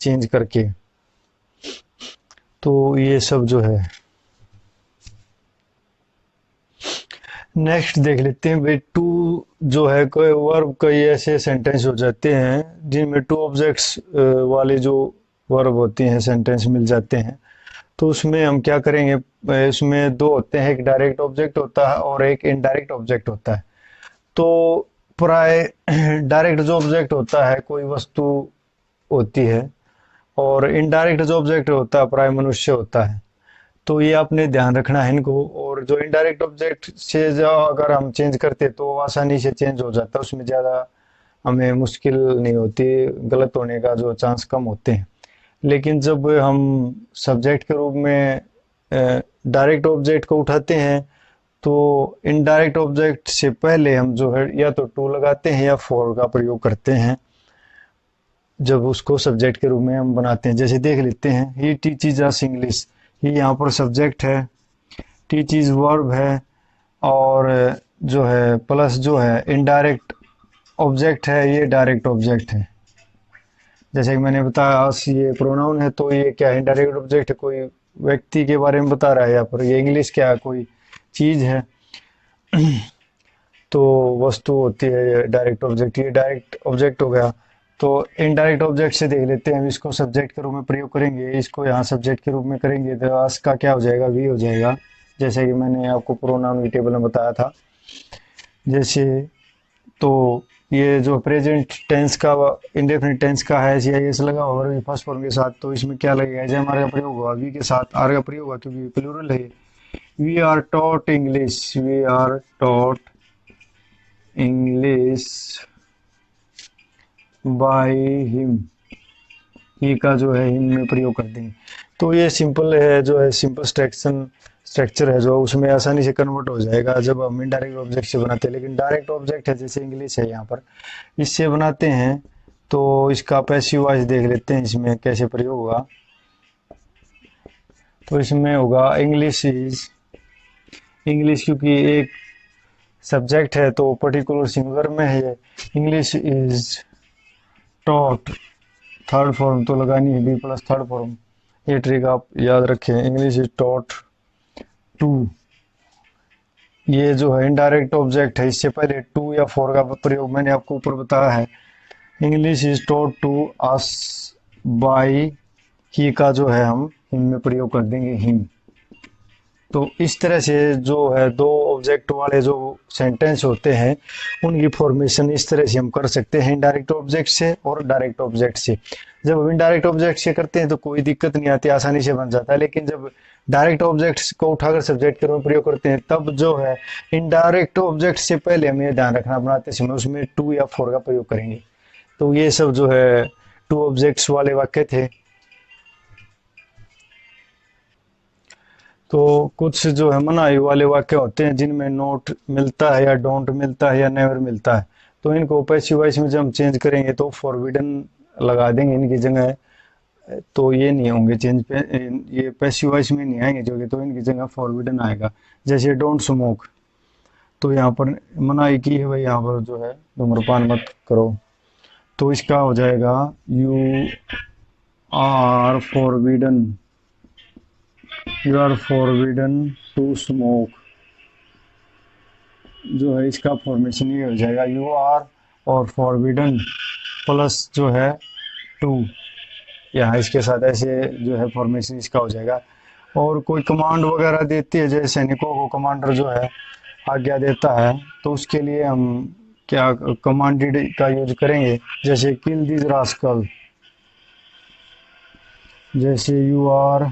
चेंज करके। तो ये सब जो है नेक्स्ट देख लेते हैं भाई, टू जो है कोई वर्ब, कई ऐसे सेंटेंस हो जाते हैं जिनमें टू ऑब्जेक्ट्स वाले जो वर्ब होते हैं सेंटेंस मिल जाते हैं, तो उसमें हम क्या करेंगे, उसमें दो होते हैं, एक डायरेक्ट ऑब्जेक्ट होता है और एक इनडायरेक्ट ऑब्जेक्ट होता है। तो प्राय डायरेक्ट जो ऑब्जेक्ट होता है कोई वस्तु होती है, और इनडायरेक्ट जो ऑब्जेक्ट होता है प्राय मनुष्य होता है, तो ये आपने ध्यान रखना है इनको। और जो इनडायरेक्ट ऑब्जेक्ट से जो अगर हम चेंज करते तो आसानी से चेंज हो जाता है, उसमें ज़्यादा हमें मुश्किल नहीं होती, गलत होने का जो चांस कम होते हैं। लेकिन जब हम सब्जेक्ट के रूप में डायरेक्ट ऑब्जेक्ट को उठाते हैं तो इनडायरेक्ट ऑब्जेक्ट से पहले हम जो है या तो टू लगाते हैं या फॉर का प्रयोग करते हैं जब उसको सब्जेक्ट के रूप में हम बनाते हैं। जैसे देख लेते हैं, ही टीचेज अस इंग्लिश, ये यहाँ पर सब्जेक्ट है, टीचेज वर्ब है, और जो है प्लस जो है इनडायरेक्ट ऑब्जेक्ट है, ये डायरेक्ट ऑब्जेक्ट है। जैसे कि मैंने बताया अस ये प्रोनाउन है, तो ये क्या है, इनडायरेक्ट ऑब्जेक्ट है, कोई व्यक्ति के बारे में बता रहा है। यहाँ पर ये इंग्लिश क्या है, कोई चीज़ है, तो वस्तु होती है ये डायरेक्ट ऑब्जेक्ट, ये डायरेक्ट ऑब्जेक्ट हो गया। तो इनडायरेक्ट ऑब्जेक्ट से देख लेते हैं, हम इसको सब्जेक्ट के रूप में प्रयोग करेंगे, इसको यहाँ सब्जेक्ट के रूप में करेंगे तो अस का क्या हो जाएगा, वी हो जाएगा, जैसे कि मैंने आपको प्रोनाउन की टेबल में बताया था। जैसे तो ये जो प्रेजेंट टेंस का इंडेफिनिट टेंस का है CIS लगा होगा फर्स्ट फॉर्म के साथ, तो इसमें क्या लगेगा, जब हमारे का प्रयोग होगा वी के साथ आर का प्रयोग होगा, क्योंकि प्लूरल है। We are taught English, we are taught English by him, he का जो है हिम में प्रयोग कर देंगे। तो ये सिंपल है, जो है सिंपल स्ट्रक्चर है, जो उसमें आसानी से कन्वर्ट हो जाएगा जब हम इनडायरेक्ट ऑब्जेक्ट से बनाते हैं। लेकिन डायरेक्ट ऑब्जेक्ट है जैसे इंग्लिश है यहाँ पर, इससे बनाते हैं तो इसका पैसिव वॉइस देख लेते हैं इसमें कैसे प्रयोग होगा। तो इसमें होगा इंग्लिश इज, इंग्लिश क्योंकि एक सब्जेक्ट है तो पर्टिकुलर सिंगुलर में है, English is taught, third form तो लगानी है बी प्लस थर्ड फॉर्म, ये ट्रिक आप याद रखें। इंग्लिश इज टॉट टू ये जो है इनडायरेक्ट ऑब्जेक्ट है, इससे पहले टू या फॉर का प्रयोग मैंने आपको ऊपर बताया है। English is taught to us by he का जो है हम हिम में प्रयोग कर देंगे, हिम। तो इस तरह से जो है दो ऑब्जेक्ट वाले जो सेंटेंस होते हैं उनकी फॉर्मेशन इस तरह से हम कर सकते हैं, इनडायरेक्ट ऑब्जेक्ट से और डायरेक्ट ऑब्जेक्ट से। जब हम इनडायरेक्ट ऑब्जेक्ट से करते हैं तो कोई दिक्कत नहीं आती, आसानी से बन जाता है। लेकिन जब डायरेक्ट ऑब्जेक्ट्स को उठाकर सब्जेक्ट के रूप में प्रयोग करते हैं तब जो है इनडायरेक्ट ऑब्जेक्ट से पहले हमें ध्यान रखना, बनाते समय उसमें टू या फोर का प्रयोग करेंगे। तो ये सब जो है टू ऑब्जेक्ट्स वाले वाक्य थे। तो कुछ जो है मनाही वाले वाक्य होते हैं जिनमें नोट मिलता है या डोंट मिलता है या नेवर मिलता है, तो इनको पैसिव वॉइस में जब हम चेंज करेंगे तो फॉरबिडन लगा देंगे इनकी जगह। तो ये नहीं होंगे चेंज पे, ये पैसिव वॉइस में नहीं आएंगे जो कि, तो इनकी जगह फॉरबिडन आएगा। जैसे डोंट स्मोक, तो यहाँ पर मनाही की है भाई, यहाँ पर जो है धूम्रपान मत करो, तो इसका हो जाएगा you are forbidden, you are forbidden to smoke. जो है इसका फॉर्मेशन ये हो जाएगा यू आर और फॉरबिडन प्लस जो है टू, यहाँ इसके साथ ऐसे जो है फॉर्मेशन इसका हो जाएगा। और कोई कमांड वगैरह देती है, जैसे सैनिकों को कमांडर जो है आज्ञा देता है, तो उसके लिए हम क्या कमांडेड का यूज करेंगे। जैसे किल दिस रास्कल, जैसे you are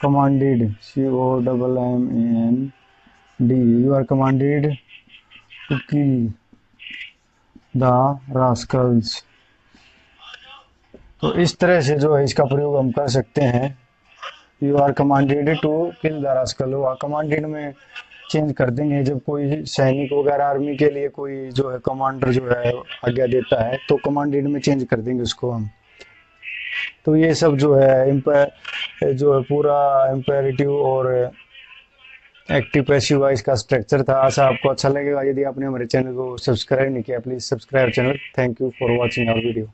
commanded, COMMAND, you are commanded to kill the rascals। तो इस तरह से जो है इसका प्रयोग हम कर सकते हैं। You are commanded to kill the rascal, commanded में चेंज कर देंगे जब कोई सैनिक वगैरह आर्मी के लिए कोई जो है कमांडर जो है आज्ञा देता है तो कमांडेड में चेंज कर देंगे उसको हम। तो ये सब जो है जो है पूरा इम्पेरेटिव और एक्टिव पैसिव वॉइस का स्ट्रक्चर था। आशा आपको अच्छा लगेगा। यदि आपने हमारे चैनल को सब्सक्राइब नहीं किया, please subscribe channel. Thank you for watching our video.